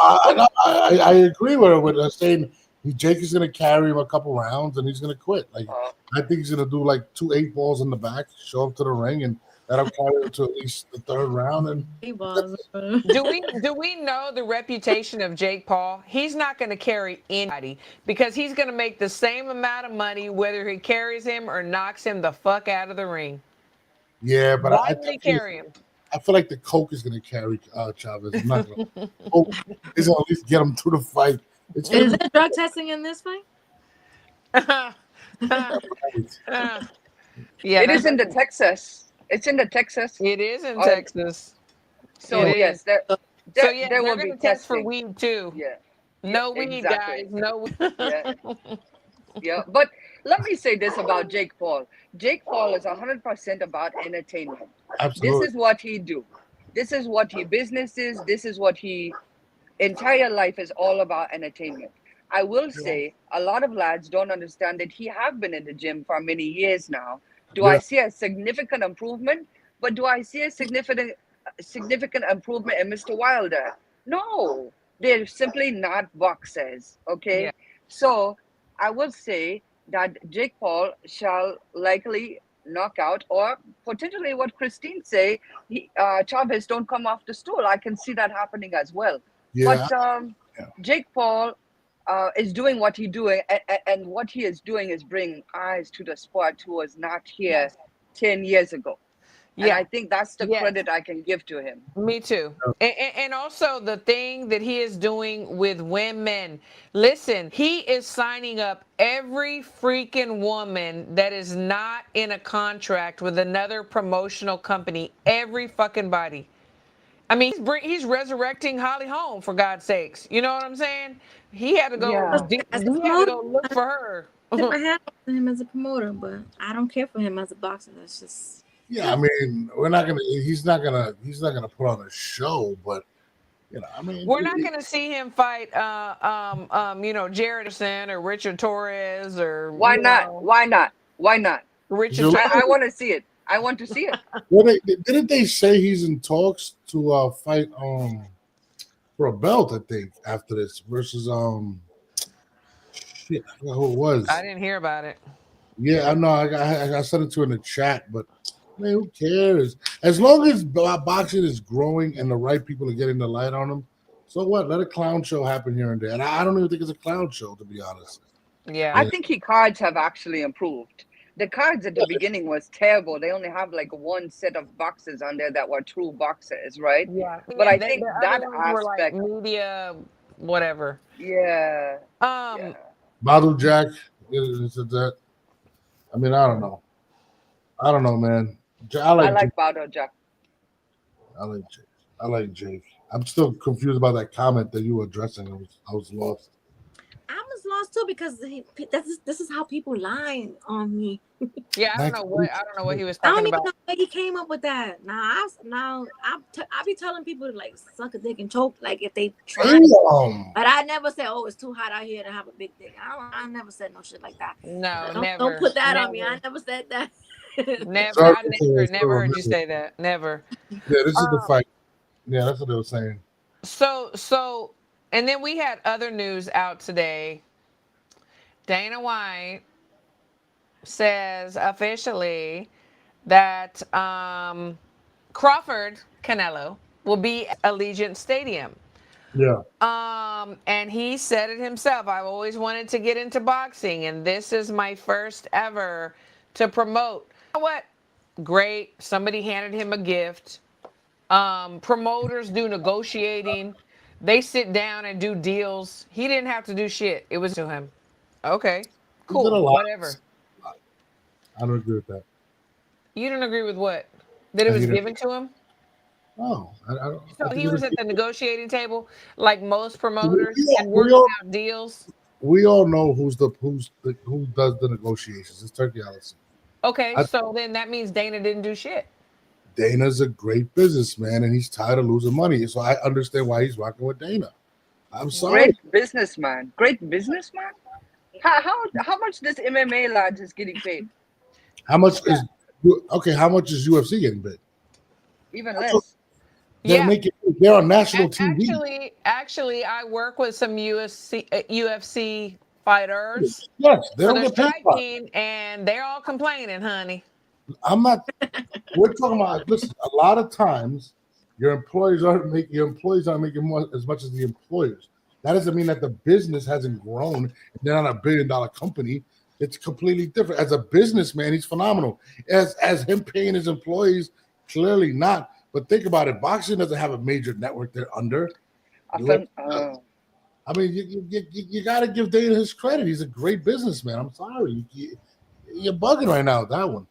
Speaker 5: I agree with her with her saying Jake is going to carry him a couple rounds and he's going to quit. Like I think he's going to do like 2 8-balls in the back, show up to the ring, and that'll carry him to at least the 3rd round. And
Speaker 2: do we know the reputation of Jake Paul? He's not going to carry anybody because he's going to make the same amount of money whether he carries him or knocks him the fuck out of the ring.
Speaker 5: Yeah, but
Speaker 2: why would he carry him?
Speaker 5: I feel like the Coke is going to carry Chavez. I'm not going to. Coke is going to at least get him through the fight.
Speaker 3: Is there drug testing in this fight?
Speaker 2: Yeah,
Speaker 4: it is in the Texas. It's in the Texas.
Speaker 2: It is in Texas.
Speaker 4: So yes, there will be
Speaker 2: tests for weed too.
Speaker 4: Yeah.
Speaker 2: No weed,
Speaker 4: exactly.
Speaker 2: guys. No weed.
Speaker 4: Yeah. But let me say this about Jake Paul. Jake Paul is 100% about entertainment.
Speaker 5: Absolutely.
Speaker 4: This is what he do. This is what he business is. This is what he entire life is all about entertainment. I will say a lot of lads don't understand that he have been in the gym for many years now. Do I see a significant improvement? But do I see a significant improvement in Mr. Wilder? No, they're simply not boxers. Okay, so I will say that Jake Paul shall likely knock out, or potentially what Christine say, Chavez don't come off the stool. I can see that happening as well.
Speaker 5: Yeah.
Speaker 4: But Jake Paul is doing what he's doing, and what he is doing is bringing eyes to the sport who was not here 10 years ago. Yeah, and I think that's the credit I can give to him.
Speaker 2: Me too. And also the thing that he is doing with women. Listen, he is signing up every freaking woman that is not in a contract with another promotional company. Every fucking body. I mean, he's resurrecting Holly Holm, for God's sakes. You know what I'm saying? He had to go. He had to go look for her.
Speaker 3: Tip my hat off to him as a promoter, but I don't care for him as a boxer. That's just.
Speaker 5: Yeah, I mean, we're not gonna. He's not gonna put on a show, but I mean,
Speaker 2: we're not gonna see him fight, Jared Anderson or Richard Torres or.
Speaker 4: Why not? Why not? Why not?
Speaker 2: Richard.
Speaker 4: I want to see it. I want to see it.
Speaker 5: Well, didn't they say he's in talks to fight for a belt? I think after this versus shit, I forgot who it was.
Speaker 2: I didn't hear about it.
Speaker 5: Yeah, I know. I sent it to in the chat, but man, who cares? As long as boxing is growing and the right people are getting the light on them, so what? Let a clown show happen here and there. And I don't even think it's a clown show, to be honest.
Speaker 2: Yeah,
Speaker 4: I think cards have actually improved. The cards at the beginning was terrible. They only have like one set of boxes on there that were true boxers, right?
Speaker 2: Yeah.
Speaker 4: But I think that
Speaker 2: like
Speaker 4: aspect,
Speaker 2: media, whatever.
Speaker 4: Yeah.
Speaker 5: Badu Jack, is it that? I mean, I don't know. Man. I like
Speaker 4: Badu Jack.
Speaker 5: I like Jake. I'm still confused about that comment that you were addressing. I was lost.
Speaker 3: I was lost too because this is how people lie on me.
Speaker 2: Yeah, I don't know what he was talking about.
Speaker 3: I don't even know where he came up with that. I be telling people to like suck a dick and choke like if they try. But I never said, oh, it's too hot out here to have a big dick. I never said no shit like that.
Speaker 2: No,
Speaker 3: never.
Speaker 2: Never.
Speaker 3: Don't put that on me. I never said that.
Speaker 2: Never. I never heard you say that. Never.
Speaker 5: Yeah, this is the fight. Yeah, that's what they were saying.
Speaker 2: So And then we had other news out today. Dana White says officially that Crawford Canelo will be at Allegiant Stadium.
Speaker 5: Yeah.
Speaker 2: And he said it himself. I've always wanted to get into boxing, and this is my first ever to promote. You know what? Great. Somebody handed him a gift. Promoters do negotiating. They sit down and do deals. He didn't have to do shit. It was to him. Okay.
Speaker 5: He did a
Speaker 2: Cool.
Speaker 5: lot.
Speaker 2: Whatever.
Speaker 5: I don't agree with that.
Speaker 2: You don't agree with what? That it was given to him?
Speaker 5: No, I don't.
Speaker 2: So
Speaker 5: I think
Speaker 2: he was at the negotiating table like most promoters and
Speaker 5: we
Speaker 2: working
Speaker 5: all,
Speaker 2: out deals.
Speaker 5: we all know who does the negotiations. It's Turkey Allison.
Speaker 2: Okay, so then that means Dana didn't do shit.
Speaker 5: Dana's a great businessman, and he's tired of losing money. So I understand why he's rocking with Dana. I'm sorry.
Speaker 4: Great businessman. Great businessman. How much this MMA lad is getting paid?
Speaker 5: How much is How much is UFC getting paid?
Speaker 4: Even less.
Speaker 5: They're on national TV.
Speaker 2: Actually, I work with some UFC fighters.
Speaker 5: Yes, they don't
Speaker 2: they're
Speaker 5: get paid.
Speaker 2: striking, and they're all complaining, honey.
Speaker 5: I'm not. We're talking about. Listen, a lot of times your employees aren't making as much as the employers. That doesn't mean that the business hasn't grown. They're not $1 billion company. It's completely different. As a businessman, he's phenomenal. As him paying his employees, clearly not. But think about it. Boxing doesn't have a major network they're under. I mean, you got to give Dana his credit. He's a great businessman. I'm sorry. You're bugging right now with that one.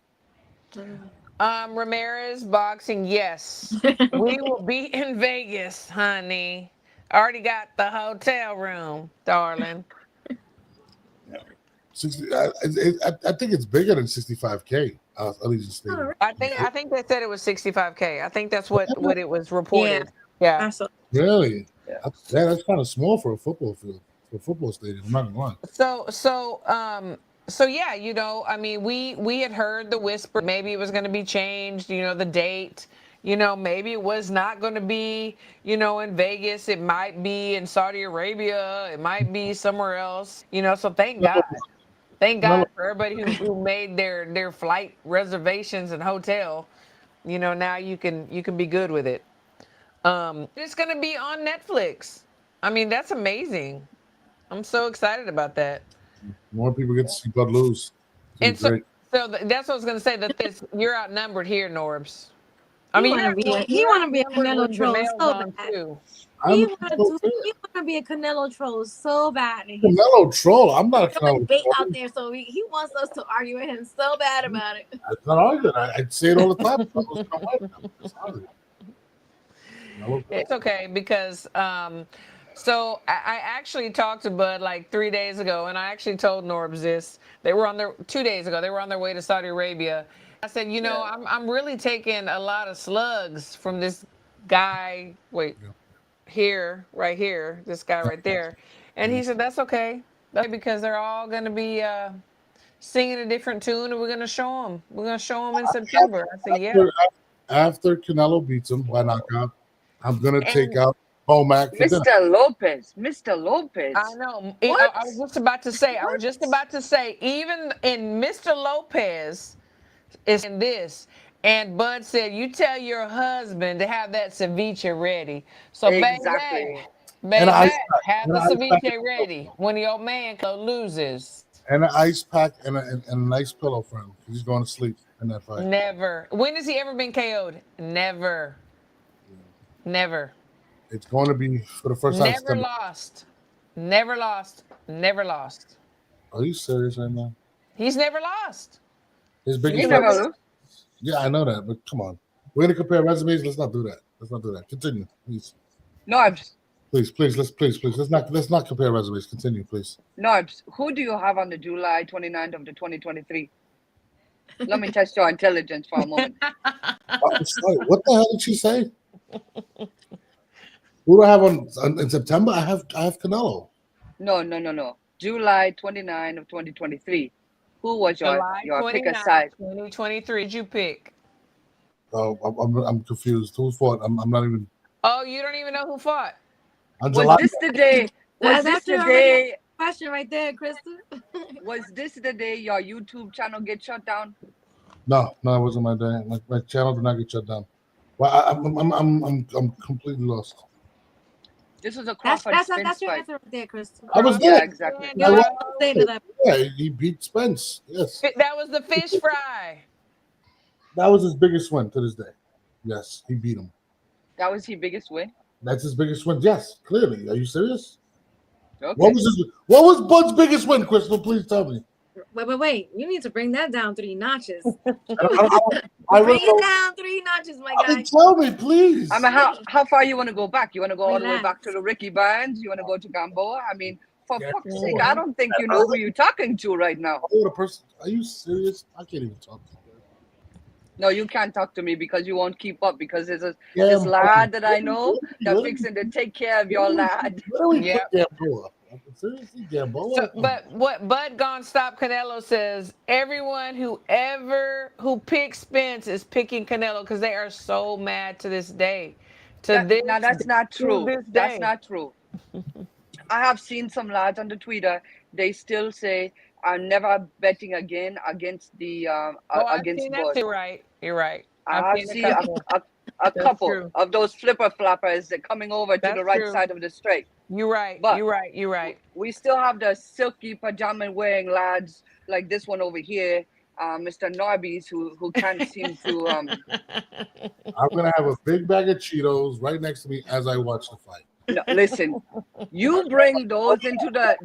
Speaker 2: Ramirez boxing, yes. We will be in Vegas, honey. Already got the hotel room, darling.
Speaker 5: I think it's bigger than 65K. Allegiant Stadium.
Speaker 2: I think they said it was 65K. I think that's what it was reported. Yeah.
Speaker 5: Really? Yeah. That's kind of small for a football field, for a football stadium. I'm not gonna lie.
Speaker 2: So yeah, you know, I mean, we had heard the whisper. Maybe it was going to be changed. You know, the date. You know, maybe it was not going to be, you know, in Vegas. It might be in Saudi Arabia. It might be somewhere else. You know, so thank God. Thank God for everybody who made their flight reservations and hotel. You know, now you can be good with it. It's going to be on Netflix. I mean, that's amazing. I'm so excited about that.
Speaker 5: More people get to see Bud lose.
Speaker 2: And so that's what I was going to say. That you're outnumbered here, Norbs. I mean,
Speaker 3: he want to be a Canelo troll so bad. He want to be a Canelo troll so bad.
Speaker 5: Canelo troll? I'm not a Canelo
Speaker 3: troll. Out there, so he wants us to argue with him so bad about it.
Speaker 5: It's not arguing. I'd say it all the time.
Speaker 2: It's okay because so I actually talked to Bud like 3 days ago, and I actually told Norbs this. They were 2 days ago. They were on their way to Saudi Arabia. I said, you know, I'm really taking a lot of slugs from this guy. Wait, right here, this guy right there. And he said, that's okay. Because they're all going to be singing a different tune, and we're going to show them. We're going to show them in September. I said, yeah.
Speaker 5: After Canelo beats him by knockout, I'm going to take out Bomac.
Speaker 4: Mr. Lopez.
Speaker 2: I know. I was just about to say, even in Mr. Lopez is in this. And Bud said, you tell your husband to have that ceviche ready. So,
Speaker 4: exactly.
Speaker 2: baby, have the ceviche ready when your man loses.
Speaker 5: And an ice pack and a nice pillow for him. He's going to sleep in that fight.
Speaker 2: Never. When has he ever been KO'd? Never. Never.
Speaker 5: It's going to be for the first time.
Speaker 2: Never lost.
Speaker 5: Are you serious right now?
Speaker 2: He's never lost.
Speaker 5: His biggest fight. Yeah, I know that, but come on. We're going to compare resumes. Let's not do that. Continue, please.
Speaker 4: Norbs.
Speaker 5: Please. Let's not compare resumes. Continue, please.
Speaker 4: Norbs, who do you have on the July 29th of the 2023? Let me test your intelligence for a moment.
Speaker 5: What the hell did she say? Who do I have in September? I have Canelo.
Speaker 4: No. July 29 of 2023. Who was your pick aside?
Speaker 2: 2023. Did you pick?
Speaker 5: Oh, I'm confused. Who fought? I'm not even.
Speaker 2: Oh, you don't even know who fought?
Speaker 5: On
Speaker 4: Was
Speaker 5: July,
Speaker 4: this the day? Was this the day?
Speaker 3: Question right there, Crystal.
Speaker 4: Was this the day your YouTube channel get shut down?
Speaker 5: no, it wasn't my day. My channel did not get shut down. Well, I'm completely lost.
Speaker 4: This was a Crawford Spence
Speaker 3: That's your
Speaker 4: fight.
Speaker 3: answer right there, Crystal.
Speaker 5: I was
Speaker 4: Yeah,
Speaker 5: there.
Speaker 4: exactly.
Speaker 5: Yeah, he beat Spence. Yes,
Speaker 2: That was the fish fry.
Speaker 5: that was his biggest win to this day. Yes, he beat him.
Speaker 4: That was his biggest win.
Speaker 5: That's his biggest win. Yes, clearly. Are you serious?
Speaker 4: Okay.
Speaker 5: What was Bud's biggest win, Crystal? Please tell me.
Speaker 3: Wait. You need to bring that down 3 notches.
Speaker 5: I
Speaker 3: Bring it down 3 notches, my guy.
Speaker 5: Tell me, please.
Speaker 4: I mean, how far you want to go back? You want to go all the way
Speaker 3: Relax.
Speaker 4: back to the Ricky Barnes? You want to go to Gamboa? I mean, for fuck's sake,
Speaker 5: Gamboa.
Speaker 4: I don't think you know who you're talking to right now.
Speaker 5: Are you serious? I can't even talk to you.
Speaker 4: No, you can't talk to me because you won't keep up because there's this
Speaker 5: Gamboa.
Speaker 4: lad that I know that's fixing to take care of your lad.
Speaker 5: Where do we
Speaker 2: Yep.
Speaker 5: put Gamboa? Seriously, Gamboa?
Speaker 2: So, but what Bud Gone Stop Canelo says, everyone who picks Spence is picking Canelo because they are so mad to this day.
Speaker 4: Now that's not true.
Speaker 2: this
Speaker 4: That's
Speaker 2: day.
Speaker 4: not true. I have seen some lads on the Twitter. They still say, "I'm never betting again against the
Speaker 2: I've
Speaker 4: against
Speaker 2: seen that
Speaker 4: Bud."
Speaker 2: too. You're right.
Speaker 4: I have seen
Speaker 2: a couple.
Speaker 4: a
Speaker 2: That's
Speaker 4: couple
Speaker 2: true.
Speaker 4: of those flipper flappers that coming over to
Speaker 2: That's
Speaker 4: the right
Speaker 2: true.
Speaker 4: side of the straight.
Speaker 2: You're right.
Speaker 4: But
Speaker 2: You're right.
Speaker 4: we still have the silky pajama wearing lads like this one over here, Mr. Norbies, who can't seem to.
Speaker 5: I'm gonna have a big bag of Cheetos right next to me as I watch the fight.
Speaker 4: No, listen, you bring those into the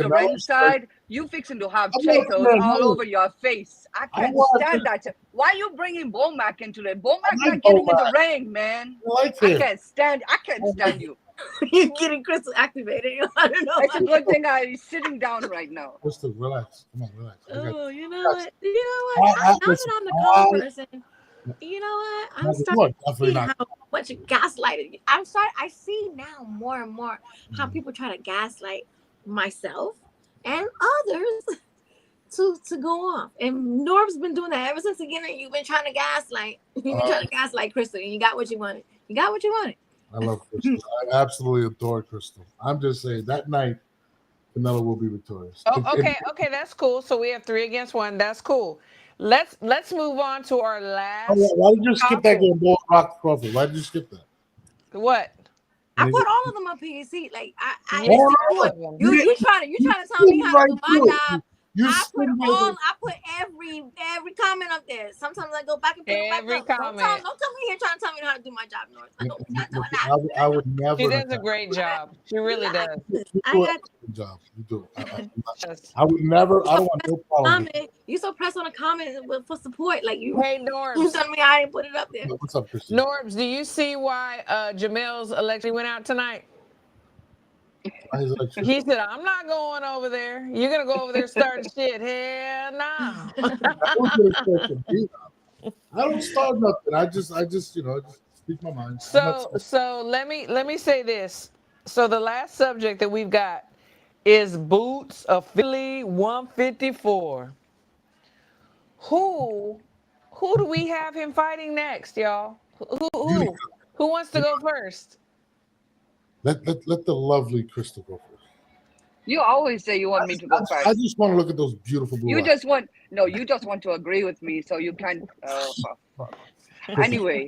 Speaker 4: ringside, you fixing to have Cheetos all over your face. I can't stand that. Why you bringing Bomac into it? Bomac not getting in the ring, man. I can't stand you.
Speaker 3: You're getting Crystal activated. I don't know.
Speaker 4: It's a good thing I'm sitting down right now.
Speaker 5: Crystal, relax. Come on, relax.
Speaker 3: Oh, you know what? Now that I'm the calm person, you know what? I'm starting to see how much gaslighting. I see now more and more how people try to gaslight myself and others to go off. And Norm's been doing that ever since the beginning. You've been trying to gaslight. You've been trying to gaslight Crystal, and you got what you wanted. You got what you wanted.
Speaker 5: I love Crystal. I absolutely adore Crystal. I'm just saying that night, Canelo will be victorious.
Speaker 2: Oh, okay, that's cool. So we have 3 against 1. That's cool. Let's move on to our last.
Speaker 5: Why did you skip that game, Rock Crawford? Why did you skip that?
Speaker 2: What?
Speaker 3: I put all of them on PEC. Like
Speaker 2: You
Speaker 3: trying to tell me how to do my job. I put every comment up there. Sometimes I go back and put
Speaker 2: every
Speaker 3: it back
Speaker 2: comment.
Speaker 3: Don't come here trying to tell me how to do my job, Norris. Not doing that.
Speaker 5: I would never.
Speaker 2: She does a great job. She really does.
Speaker 3: I got
Speaker 5: good job. You do. I would never. I don't want no problem.
Speaker 3: You so pressed on a comment for support, like you.
Speaker 2: Hey, Norms.
Speaker 3: You telling me I didn't put it up there?
Speaker 5: What's up, Christian?
Speaker 2: Norms, do you see why Jamel's election went out tonight? He said, "I'm not going over there. You're gonna go over there starting shit. Hell no."
Speaker 5: I don't start nothing. I just speak my mind.
Speaker 2: So let me say this. So the last subject that we've got is Boots of Philly 154. Who do we have him fighting next, y'all? Who wants to go first?
Speaker 5: Let the lovely Crystal go first.
Speaker 4: You always say you want me to go first.
Speaker 5: I just want to look at those beautiful blue eyes.
Speaker 4: You just want to agree with me, so you can't. Anyway,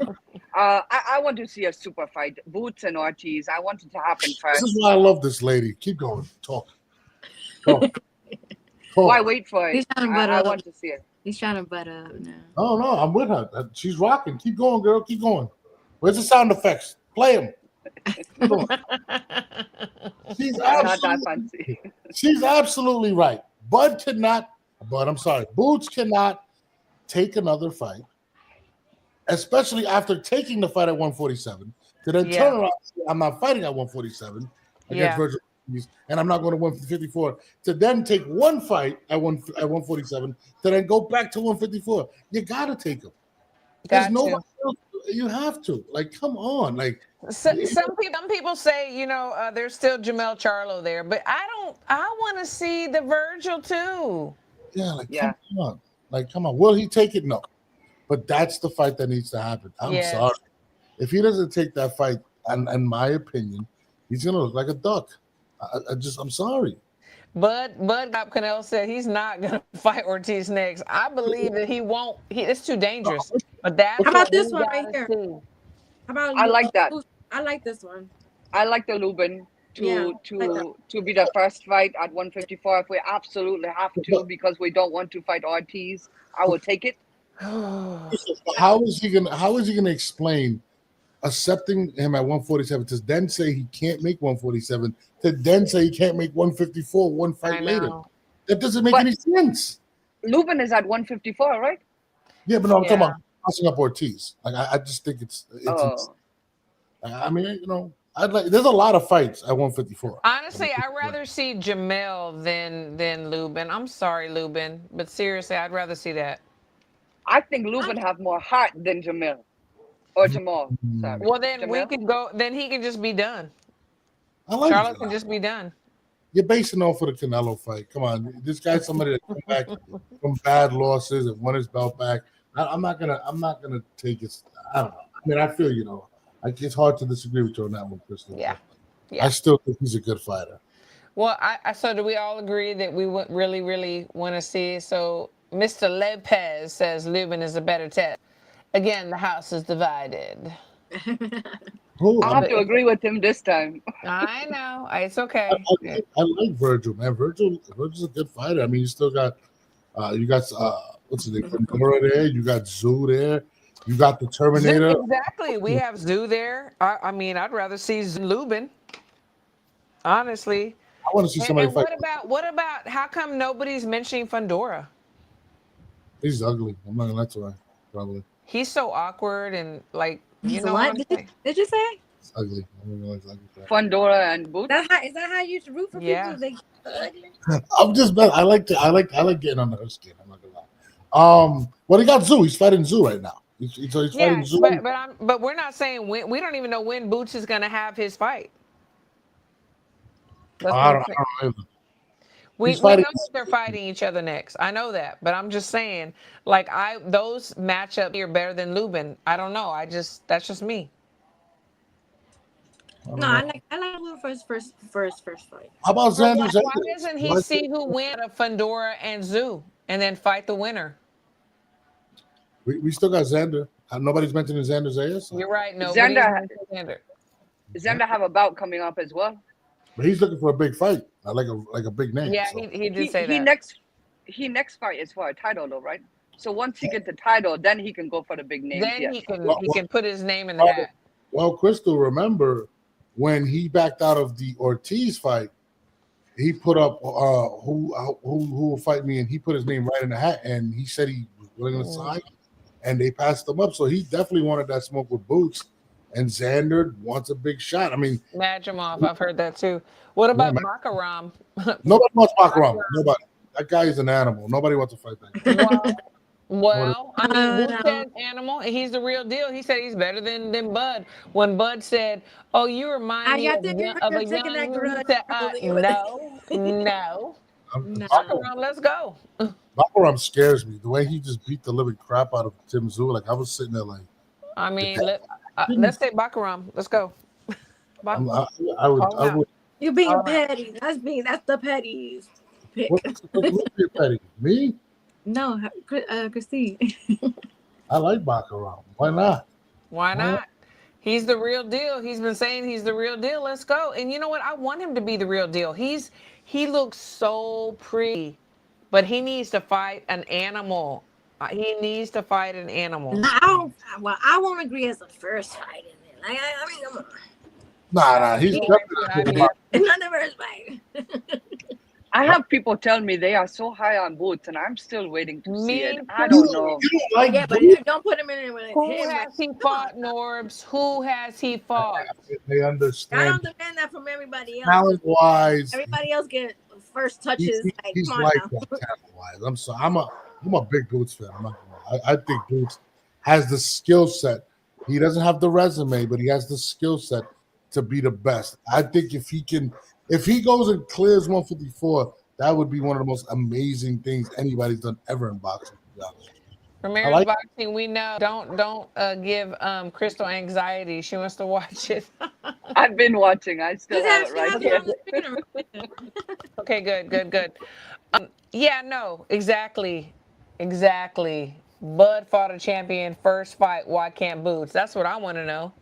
Speaker 4: I want to see a super fight, Boots and Ortiz. I want it to happen first.
Speaker 5: This is why I love this lady. Keep going. Talk.
Speaker 4: Why wait for it?
Speaker 3: I
Speaker 4: want to see it.
Speaker 3: He's trying to butt up now.
Speaker 5: No, I'm with her. She's rocking. Keep going, girl. Keep going. Where's the sound effects? Play them. She's absolutely right. Boots cannot take another fight, especially after taking the fight at 147, to then turn around and say, I'm not fighting at 147 against Virgil Ortiz, and I'm not going to 154, to then take one fight at 147, to then go back to 154. You got to take them. There's nobody else. You have to. Like, come on. Like,
Speaker 2: some people say, there's still Jamel Charlo there, but I want to see the Virgil too.
Speaker 5: Come on. Like, come on. Will he take it? No. But that's the fight that needs to happen. I'm sorry. If he doesn't take that fight, in my opinion, he's gonna look like a duck. I'm sorry.
Speaker 2: Bud Canelo said he's not gonna fight Ortiz next. I believe that he won't. It's too dangerous. But that's
Speaker 3: How about
Speaker 2: what
Speaker 3: this
Speaker 2: we
Speaker 3: one right
Speaker 2: gotta
Speaker 3: here?
Speaker 2: see.
Speaker 3: How about
Speaker 4: I like that.
Speaker 3: I like this one.
Speaker 4: I like the Lubin to be the first fight at 154 if we absolutely have to, because we don't want to fight Ortiz. I will take it.
Speaker 5: How is he gonna explain accepting him at 147 to then say he can't make 147 to then say he can't make 154 one fight later? That doesn't make any sense.
Speaker 4: Lubin is at 154, right?
Speaker 5: Yeah, but no, I'm talking about passing up Ortiz. Like I just think it's I mean, you know, there's a lot of fights at 154.
Speaker 2: Honestly, I'd rather see Jamel than Lubin. I'm sorry, Lubin, but seriously, I'd rather see that.
Speaker 4: I think Lubin have more heart than Jamel. Or Jamal. Sorry.
Speaker 2: Well, then
Speaker 4: Jamel?
Speaker 2: we could go. Then he can just be done. Charlotte can just be done.
Speaker 5: You're basing off of the Canelo fight. Come on, this guy's somebody that come back from bad losses and won his belt back. I'm not gonna take it. I don't know. I mean, I feel it's hard to disagree with you on that one, Crystal.
Speaker 2: Yeah.
Speaker 5: I still think he's a good fighter.
Speaker 2: Well, so do we all agree that we would really want to see? So Mr. Lopez says Lubin is a better test. Again, the house is divided.
Speaker 4: I have to agree with him this time.
Speaker 2: I know. It's okay.
Speaker 5: I like Virgil, man. Virgil's a good fighter. I mean, you still got what's his name? Pandora there. You got Zoo there. You got the Terminator.
Speaker 2: Exactly. We have Zoo there. I mean, I'd rather see Lubin. Honestly.
Speaker 5: I want to see somebody fight.
Speaker 2: What about how come nobody's mentioning Fundora?
Speaker 5: He's ugly. I'm not gonna lie to her. Probably.
Speaker 2: He's so awkward and like know
Speaker 3: what did you say?
Speaker 5: It's ugly.
Speaker 4: Fundora and Boots.
Speaker 3: Is that how you root for people? They ugly.
Speaker 5: I'm just bad. I like getting under her skin. I'm not gonna lie. Well, he got Zoo. He's fighting Zoo right now. He's fighting Zoo.
Speaker 2: But we're not saying when. We don't even know when Boots is gonna have his fight.
Speaker 5: I don't know.
Speaker 2: We know that they're fighting each other next. I know that, but I'm just saying, like those matchups are better than Lubin. I don't know. That's just me.
Speaker 3: No, I like Lubin for his first fight.
Speaker 5: How about Xander?
Speaker 2: Why doesn't he see who wins of Fundora and Zoo and then fight the winner?
Speaker 5: We still got Xander. Nobody's mentioning Xander Zayas.
Speaker 2: You're right. No,
Speaker 4: Xander have a bout coming up as well.
Speaker 5: But he's looking for a big fight, like a big name.
Speaker 2: Yeah, so. he did say that.
Speaker 4: He next fight is for a title, though, right? So once he gets the title, then he can go for the big name.
Speaker 2: Then he can put his name in the hat.
Speaker 5: Well, Crystal, remember when he backed out of the Ortiz fight, he put up who will fight me, and he put his name right in the hat, and he said he was willing to sign, and they passed him up. So he definitely wanted that smoke with Boots. And Xander wants a big shot. I mean,
Speaker 2: Madrimov, I've heard that too. What about Bakaram?
Speaker 5: Nobody wants Bakaram. Nobody. That guy is an animal. Nobody wants to fight that guy.
Speaker 2: Well, I mean, who said animal? He's the real deal. He said he's better than Bud. When Bud said, "Oh, you remind me of a young," no. Bakaram, let's go.
Speaker 5: Bakaram scares me. The way he just beat the living crap out of Tim Zoo. Like I was sitting there like.
Speaker 2: I mean, let's say Bakaram. Let's go.
Speaker 5: I would.
Speaker 3: You're being petty. That's the petties.
Speaker 5: What's petty? Me?
Speaker 3: No, Christine.
Speaker 5: I like Bakaram. Why not?
Speaker 2: Why not? He's the real deal. He's been saying he's the real deal. Let's go. And you know what? I want him to be the real deal. He looks so pretty, but he needs to fight an animal. He needs to fight an animal.
Speaker 3: I won't agree as the first fight. Like, I mean, come on.
Speaker 5: Nah. He's definitely
Speaker 3: not the first fight.
Speaker 4: I have people tell me they are so high on Boots, and I'm still waiting to see it. I don't know.
Speaker 3: But don't put him in with
Speaker 2: Who has he fought, Norbs? Who has he fought?
Speaker 5: They understand.
Speaker 3: I don't demand that from everybody else.
Speaker 5: Talent-wise,
Speaker 3: everybody else get first touches.
Speaker 5: He's like that talent-wise. I'm sorry. I'm a big Boots fan. I think Boots has the skill set. He doesn't have the resume, but he has the skill set to be the best. I think if he goes and clears 154, that would be one of the most amazing things anybody's done ever in boxing. To be honest.
Speaker 2: From Mary's Boxing, we know don't give Crystal anxiety. She wants to watch it.
Speaker 4: I've been watching. I still have it right here.
Speaker 2: Okay, good. Yeah, no, exactly. Bud fought a champion first fight. Why can't Boots? That's what I want to know.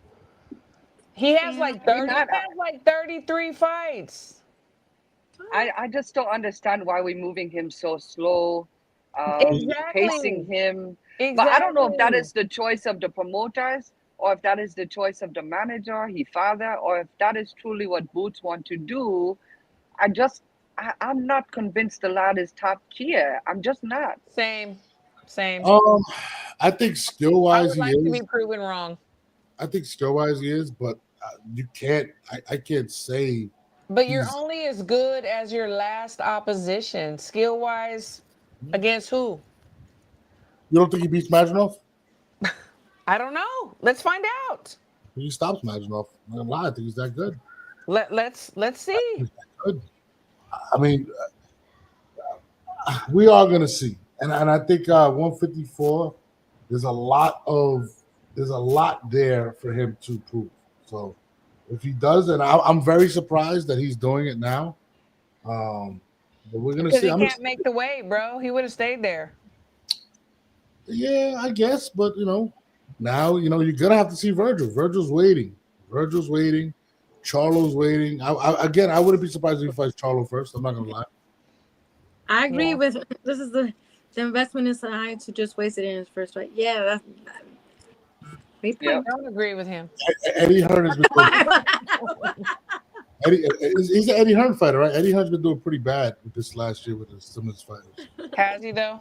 Speaker 2: He has like 33 fights.
Speaker 4: I just don't understand why we're moving him so slow, pacing him.
Speaker 2: Exactly.
Speaker 4: But I don't know if that is the choice of the promoters or if that is the choice of the manager, his father, or if that is truly what Boots want to do. I'm not convinced the lad is top tier. I'm just not.
Speaker 2: Same.
Speaker 5: I think skill-wise he is. I would like
Speaker 2: to be proven wrong.
Speaker 5: I think skill-wise he is, but you can't. I can't say.
Speaker 2: But you're only as good as your last opposition, skill-wise. Against who?
Speaker 5: You don't think he beats Majinov?
Speaker 2: I don't know. Let's find out.
Speaker 5: He stops Majinov. I'm not gonna lie. I think he's that good.
Speaker 2: Let's see.
Speaker 5: He's that good. I mean, we are gonna see, and I think 154. There's a lot there for him to prove. So if he does, and I'm very surprised that he's doing it now. But we're gonna see.
Speaker 2: He can't make the weight, bro. He would have stayed there.
Speaker 5: Yeah, I guess, but now you're gonna have to see Virgil. Virgil's waiting. Charlo's waiting. I wouldn't be surprised if he fights Charlo first. I'm not gonna lie.
Speaker 3: I agree with this. Is the investment is high to just waste it in his first fight. Yeah,
Speaker 2: I don't agree with him.
Speaker 5: Eddie Hearn has been he's an Eddie Hearn fighter, right? Eddie Hearn's been doing pretty bad with this last year with some of his fighters.
Speaker 2: Has he though?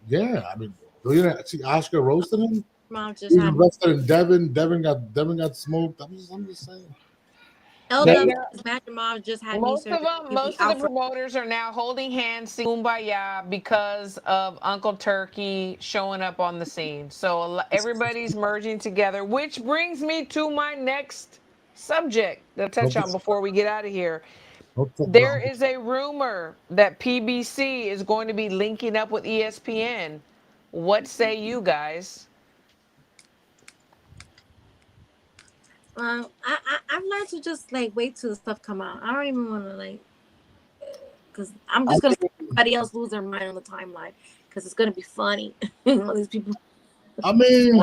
Speaker 5: Yeah, I mean, you see Oscar roasted him.
Speaker 3: He's
Speaker 5: invested in Devin. Devin got smoked. I'm just saying.
Speaker 3: Just had
Speaker 2: most of the promoters are now holding hands, singing Kumbaya because of Uncle Turkey showing up on the scene. So everybody's merging together, which brings me to my next subject to touch on before we get out of here. There is a rumor that PBC is going to be linking up with ESPN. What say you guys?
Speaker 3: I've learned to just wait till the stuff come out. I don't even want to because I'm just gonna see everybody else lose their mind on the timeline because it's gonna be funny. All these people.
Speaker 5: I mean,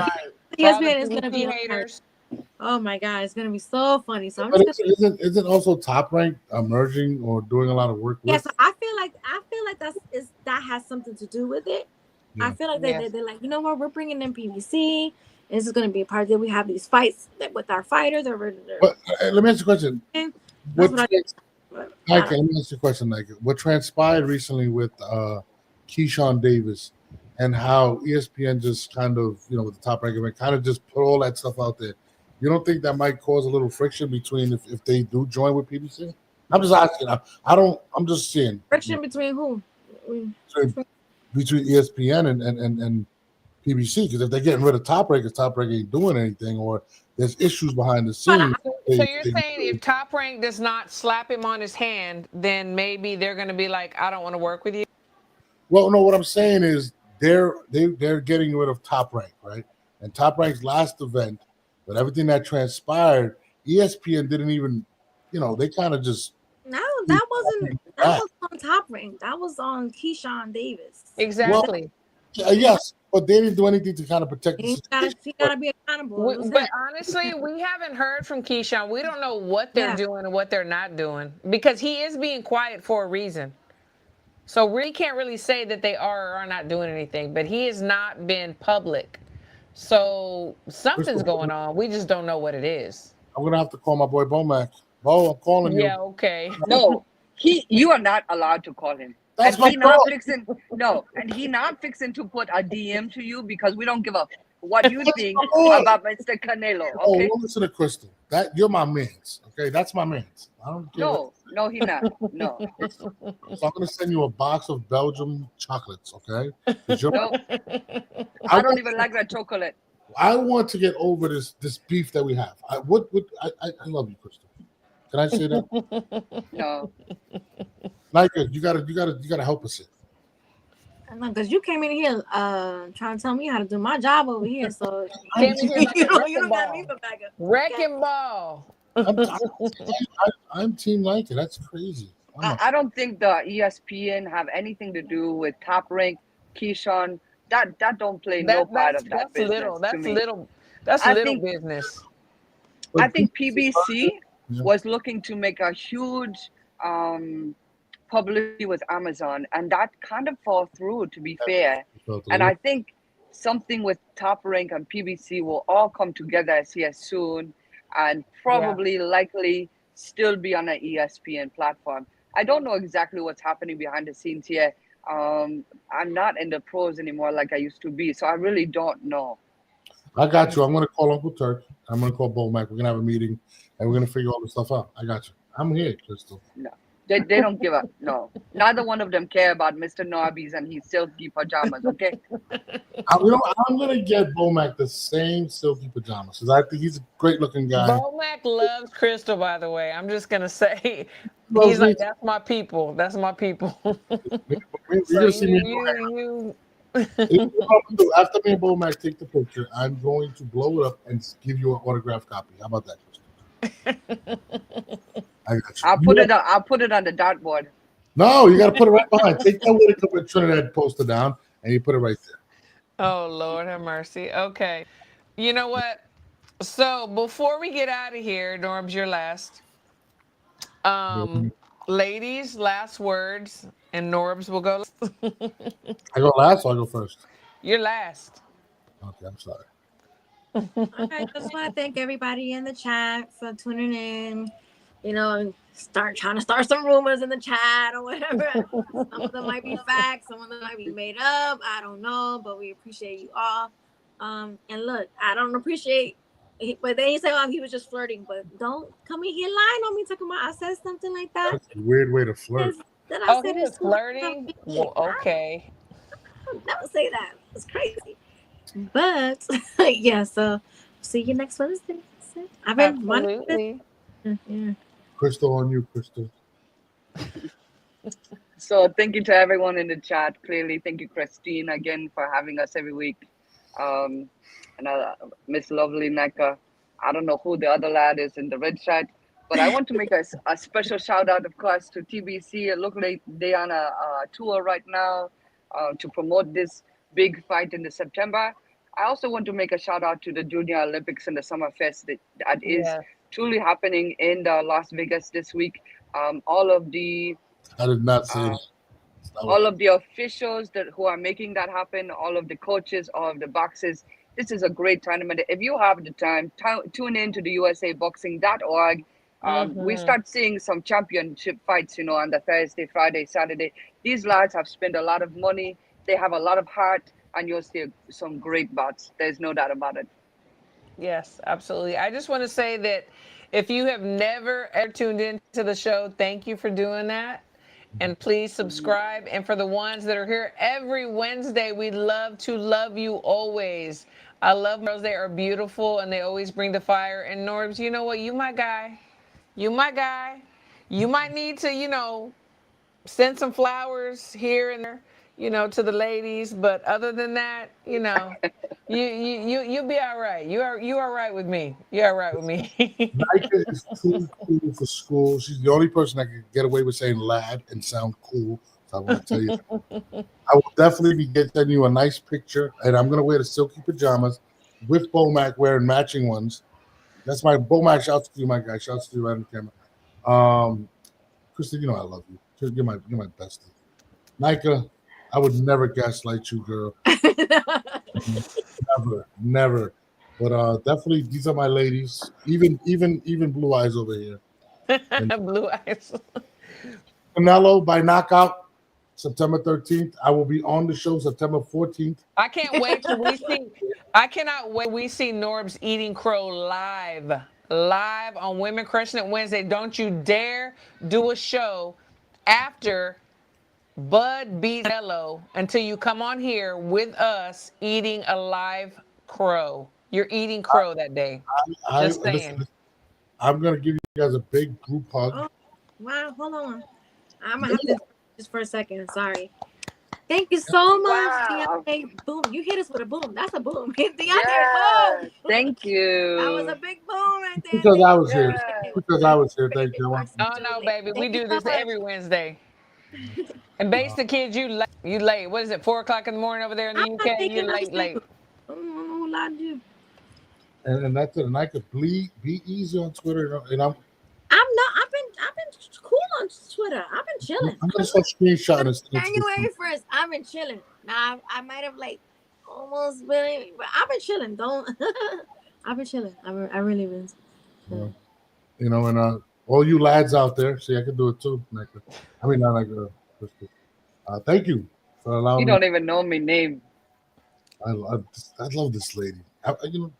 Speaker 3: ESPN is gonna be haters. Oh my god, it's gonna be so funny. So I'm just
Speaker 5: isn't also Top Rank emerging or doing a lot of work?
Speaker 3: Yeah, so I feel like that has something to do with it. Yeah. I feel like they're like, you know what, we're bringing in PBC. This is going to be a part that we have these fights with our fighters. Let
Speaker 5: me ask you a question. Let me ask you a question, Nike. What transpired recently with Keyshawn Davis and how ESPN just kind of, with the Top Rank event, kind of just put all that stuff out there. You don't think that might cause a little friction between if they do join with PBC? I'm just asking. I'm just seeing.
Speaker 3: Friction between who?
Speaker 5: Between ESPN and PBC, because if they're getting rid of Top Rank, Top Rank ain't doing anything, or there's issues behind the scenes.
Speaker 2: So you're saying if Top Rank does not slap him on his hand, then maybe they're going to be like, I don't want to work with you?
Speaker 5: Well, no, what I'm saying is they're getting rid of Top Rank, right? And Top Rank's last event, but everything that transpired, ESPN didn't even, they kind of just.
Speaker 3: No, that was on Top Rank. That was on Keyshawn Davis.
Speaker 2: Exactly.
Speaker 5: Well, yes. But they didn't do anything to kind of protect
Speaker 3: He got to be accountable.
Speaker 2: But honestly, we haven't heard from Keyshawn. We don't know what they're doing and what they're not doing because he is being quiet for a reason. So we can't really say that they are or are not doing anything, but he has not been public. So something's going on. We just don't know what it is.
Speaker 5: I'm going to have to call my boy Bomac. Bo, I'm calling you.
Speaker 2: Yeah, okay.
Speaker 4: No, you are not allowed to call him.
Speaker 5: That's
Speaker 4: and he not fixing to put a DM to you because we don't give up what you think about Mr. Canelo. Okay.
Speaker 5: Oh, listen to Crystal. You're my man's. Okay, that's my man's. I don't care.
Speaker 4: No, he's not. No.
Speaker 5: So I'm gonna send you a box of Belgium chocolates. Okay.
Speaker 4: No. I don't even like that chocolate.
Speaker 5: I want to get over this beef that we have. I love you, Crystal. Can I say that?
Speaker 4: No.
Speaker 5: Nika, you gotta help us here.
Speaker 3: Because you came in here trying to tell me how to do my job over here. So
Speaker 2: Came in here like a
Speaker 3: you
Speaker 2: wrecking
Speaker 3: don't got me
Speaker 2: ball.
Speaker 3: for backup.
Speaker 2: Wrecking ball.
Speaker 5: I'm Team Nike. That's crazy.
Speaker 4: I don't think the ESPN have anything to do with Top Rank, Keyshawn. That don't play no part of that
Speaker 2: That's
Speaker 4: business
Speaker 2: little.
Speaker 4: to
Speaker 2: That's
Speaker 4: me.
Speaker 2: little. That's
Speaker 4: I
Speaker 2: little
Speaker 4: think
Speaker 2: business.
Speaker 4: I
Speaker 5: But
Speaker 4: think
Speaker 5: PBC,
Speaker 4: PBC
Speaker 5: yeah,
Speaker 4: was looking to make a huge publicity with Amazon, and that kind of fall through, to be fair.
Speaker 5: fell
Speaker 4: And
Speaker 5: through.
Speaker 4: I think something with Top Rank and PBC will all come together here soon, and
Speaker 2: Yeah.
Speaker 4: probably likely still be on an ESPN platform. I don't know exactly what's happening behind the scenes here. I'm not in the pros anymore like I used to be, so I really don't know.
Speaker 5: I got you. I'm gonna call Uncle Turk. I'm gonna call Bo Mac. We're gonna have a meeting and we're gonna figure all this stuff out. I got you. I'm here, Crystal.
Speaker 4: No, they don't give up. No, neither one of them care about Mr. Narby's and his silky pajamas. Okay.
Speaker 5: I'm gonna get Bo Mac the same silky pajamas because I think he's a great looking guy.
Speaker 2: Bomac loves Crystal, by the way. I'm just gonna say,
Speaker 5: Loves
Speaker 2: he's
Speaker 5: me.
Speaker 2: like, that's my people. That's my people.
Speaker 5: You're
Speaker 2: So
Speaker 5: gonna see me.
Speaker 2: you.
Speaker 5: Here's what I'm gonna do. After me and Bo Mac take the picture, I'm going to blow it up and give you an autograph copy. How about that, Crystal? I got you.
Speaker 4: I'll put it on the dartboard.
Speaker 5: No, you got to put it right behind. Take that Whitaker with Trinidad poster down, and you put it right there.
Speaker 2: Oh, Lord have mercy. Okay. You know what? So before we get out of here, Norbs, you're last. Ladies, last words, and Norbs will go.
Speaker 5: I go last or I go first?
Speaker 2: You're last.
Speaker 5: Okay, I'm sorry.
Speaker 3: All right, just want to thank everybody in the chat for tuning in. You know, trying to start some rumors in the chat or whatever. Some of them might be facts, some of them might be made up. I don't know, but we appreciate you all. And look, I don't appreciate. But then you say, "Oh, he was just flirting." But don't come in here lying on me, talking about I said something like that.
Speaker 5: That's a weird way to flirt.
Speaker 3: That
Speaker 2: Oh,
Speaker 3: I
Speaker 2: he
Speaker 3: said
Speaker 2: was flirting? Well, okay.
Speaker 3: Don't say that. It's crazy. But yeah, so see you next Wednesday. I've been
Speaker 2: Absolutely.
Speaker 3: yeah.
Speaker 5: Crystal on you, Crystal.
Speaker 4: So thank you to everyone in the chat. Clearly, thank you, Christine, again for having us every week. And Miss Lovely Neka. I don't know who the other lad is in the red shirt, but I want to make a special shout out, of course, to TBC. It looks like they're on a tour right now to promote this big fight in the September. I also want to make a shout out to the Junior Olympics and the Summer Fest that is
Speaker 2: Yes.
Speaker 4: truly happening in Las Vegas this week. All of the
Speaker 5: I did not say that.
Speaker 4: all of the officials who are making that happen, all of the coaches, all of the boxers. This is a great tournament. If you have the time, tune in to the USABoxing.org. We start seeing some championship fights, on the Thursday, Friday, Saturday. These lads have spent a lot of money. They have a lot of heart, and you'll see some great bouts. There's no doubt about it.
Speaker 2: Yes, absolutely. I just want to say that if you have never ever tuned into the show, thank you for doing that. And please subscribe. And for the ones that are here every Wednesday, we love to love you always. I love girls. They are beautiful and they always bring the fire. And Norbs, you know what? You my guy. You my guy. You might need to, send some flowers here and there, to the ladies. But other than that, you'll be all right. You are right with me. You're all right with me.
Speaker 5: Nika is too cool for school. She's the only person that can get away with saying lad and sound cool. So I want to tell you, I will definitely be sending you a nice picture, and I'm gonna wear the silky pajamas with Bomac wearing matching ones. That's my Bomac. Shouts to you, my guy. Shouts to you right on the camera. Kristen, I love you. You're my bestie. Nika, I would never gaslight you, girl. Never. But definitely, these are my ladies. Even Blue Eyes over here.
Speaker 2: Blue Eyes.
Speaker 5: Canelo by knockout, September 13th. I will be on the show September 14th.
Speaker 2: I can't wait till we see. I cannot wait. We see Norbs eating crow live on Women Crushing It Wednesday. Don't you dare do a show after Bud beats Canelo until you come on here with us eating a live crow. You're eating crow that day. Just saying.
Speaker 5: Listen, I'm gonna give you guys a big group hug.
Speaker 3: Oh, wow, hold on. I'm gonna have to just for a second. Sorry. Thank you so much,
Speaker 4: Wow.
Speaker 3: Deontae. Boom. You hit us with a boom. That's a boom. Deontae,
Speaker 4: Yeah.
Speaker 3: boom.
Speaker 4: Thank you.
Speaker 3: That was a big boom right there.
Speaker 5: Because I
Speaker 3: Thank
Speaker 5: was
Speaker 3: you.
Speaker 5: here.
Speaker 4: Yeah.
Speaker 5: Because I was here. Thank you.
Speaker 2: Oh no, baby, we
Speaker 3: Thank you
Speaker 2: do
Speaker 3: so
Speaker 2: this
Speaker 3: much.
Speaker 2: every Wednesday. And base the kids, you late. What is it? 4:00 in the morning over there in the
Speaker 3: I'm not
Speaker 2: UK?
Speaker 3: taking
Speaker 2: You're
Speaker 3: no
Speaker 2: late.
Speaker 3: shit. I don't lie to you.
Speaker 5: And that's it. And I could be easy on Twitter. And I'm
Speaker 3: I've been cool on Twitter. I've been chilling.
Speaker 5: gonna start screenshotting and send it to
Speaker 3: January
Speaker 5: you.
Speaker 3: 1st, I've been chilling. Now I might have like almost been, but I've been chilling. Don't I've been chilling. I really been. Chilling.
Speaker 5: You know, and all you lads out there, see, I can do it too. Micah. I mean, not like Crystal. Thank you for allowing
Speaker 4: You
Speaker 5: me.
Speaker 4: don't even know my name.
Speaker 5: I love this lady. You know,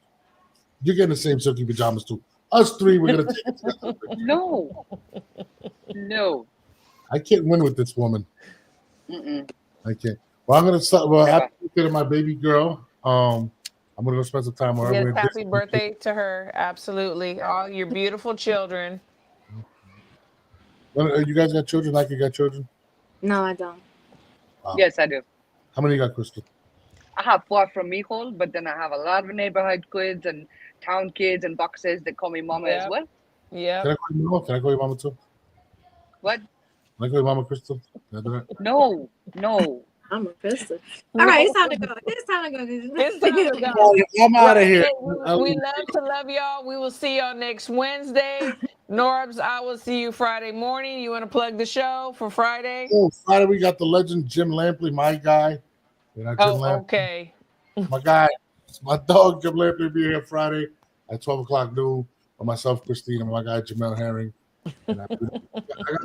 Speaker 5: you're getting the same silky pajamas too. Us three, we're gonna take it together.
Speaker 4: No. No.
Speaker 5: I can't win with this woman.
Speaker 4: Mm-mm.
Speaker 5: I can't. Well, I'm gonna start. Well,
Speaker 4: Never.
Speaker 5: happy birthday to my baby girl. I'm gonna go spend some time with her.
Speaker 2: Yes,
Speaker 5: We're
Speaker 2: happy birthday to her. Absolutely. All your beautiful children.
Speaker 5: You guys got children? Like you got children?
Speaker 3: No, I don't.
Speaker 5: Wow.
Speaker 4: Yes, I do.
Speaker 5: How many you got, Crystal?
Speaker 4: I have 4 from Mihol, but then I have a lot of neighborhood kids and town kids and boxers that call me mama as well.
Speaker 2: Yeah.
Speaker 5: Can I call you mama? Can I call you mama too?
Speaker 4: What?
Speaker 5: Can I call you mama, Crystal? Can I do that?
Speaker 4: No. No.
Speaker 3: I'm a pistol. All right, it's time to go. It's time to go.
Speaker 2: It's time to go.
Speaker 5: I'm out of here.
Speaker 2: We love to love y'all. We will see y'all next Wednesday. Norbs, I will see you Friday morning. You want to plug the show for Friday?
Speaker 5: Oh, Friday we got the legend Jim Lampley, my guy. You know, Jim Lampley,
Speaker 2: Okay.
Speaker 5: my guy. It's my dog Jim Lampley will be here Friday at 12 o'clock noon. For myself, Christine, and my guy Jamel Herring. And I got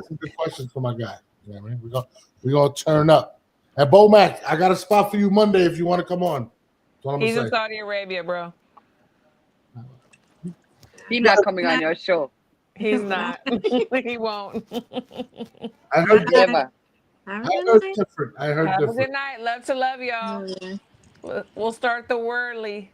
Speaker 5: some good questions for my guy. You know what I mean? We're gonna turn up. And Bo Mac, I got a spot for you Monday if you want to come on. That's what I'm
Speaker 2: He's
Speaker 5: gonna
Speaker 2: in
Speaker 5: say.
Speaker 2: Saudi Arabia, bro.
Speaker 4: He's not coming on your show.
Speaker 2: He's not. He won't.
Speaker 5: I heard
Speaker 4: Never.
Speaker 5: I heard different. I heard
Speaker 2: Have a
Speaker 5: different.
Speaker 2: good night. Love to love y'all. We'll start the whirly.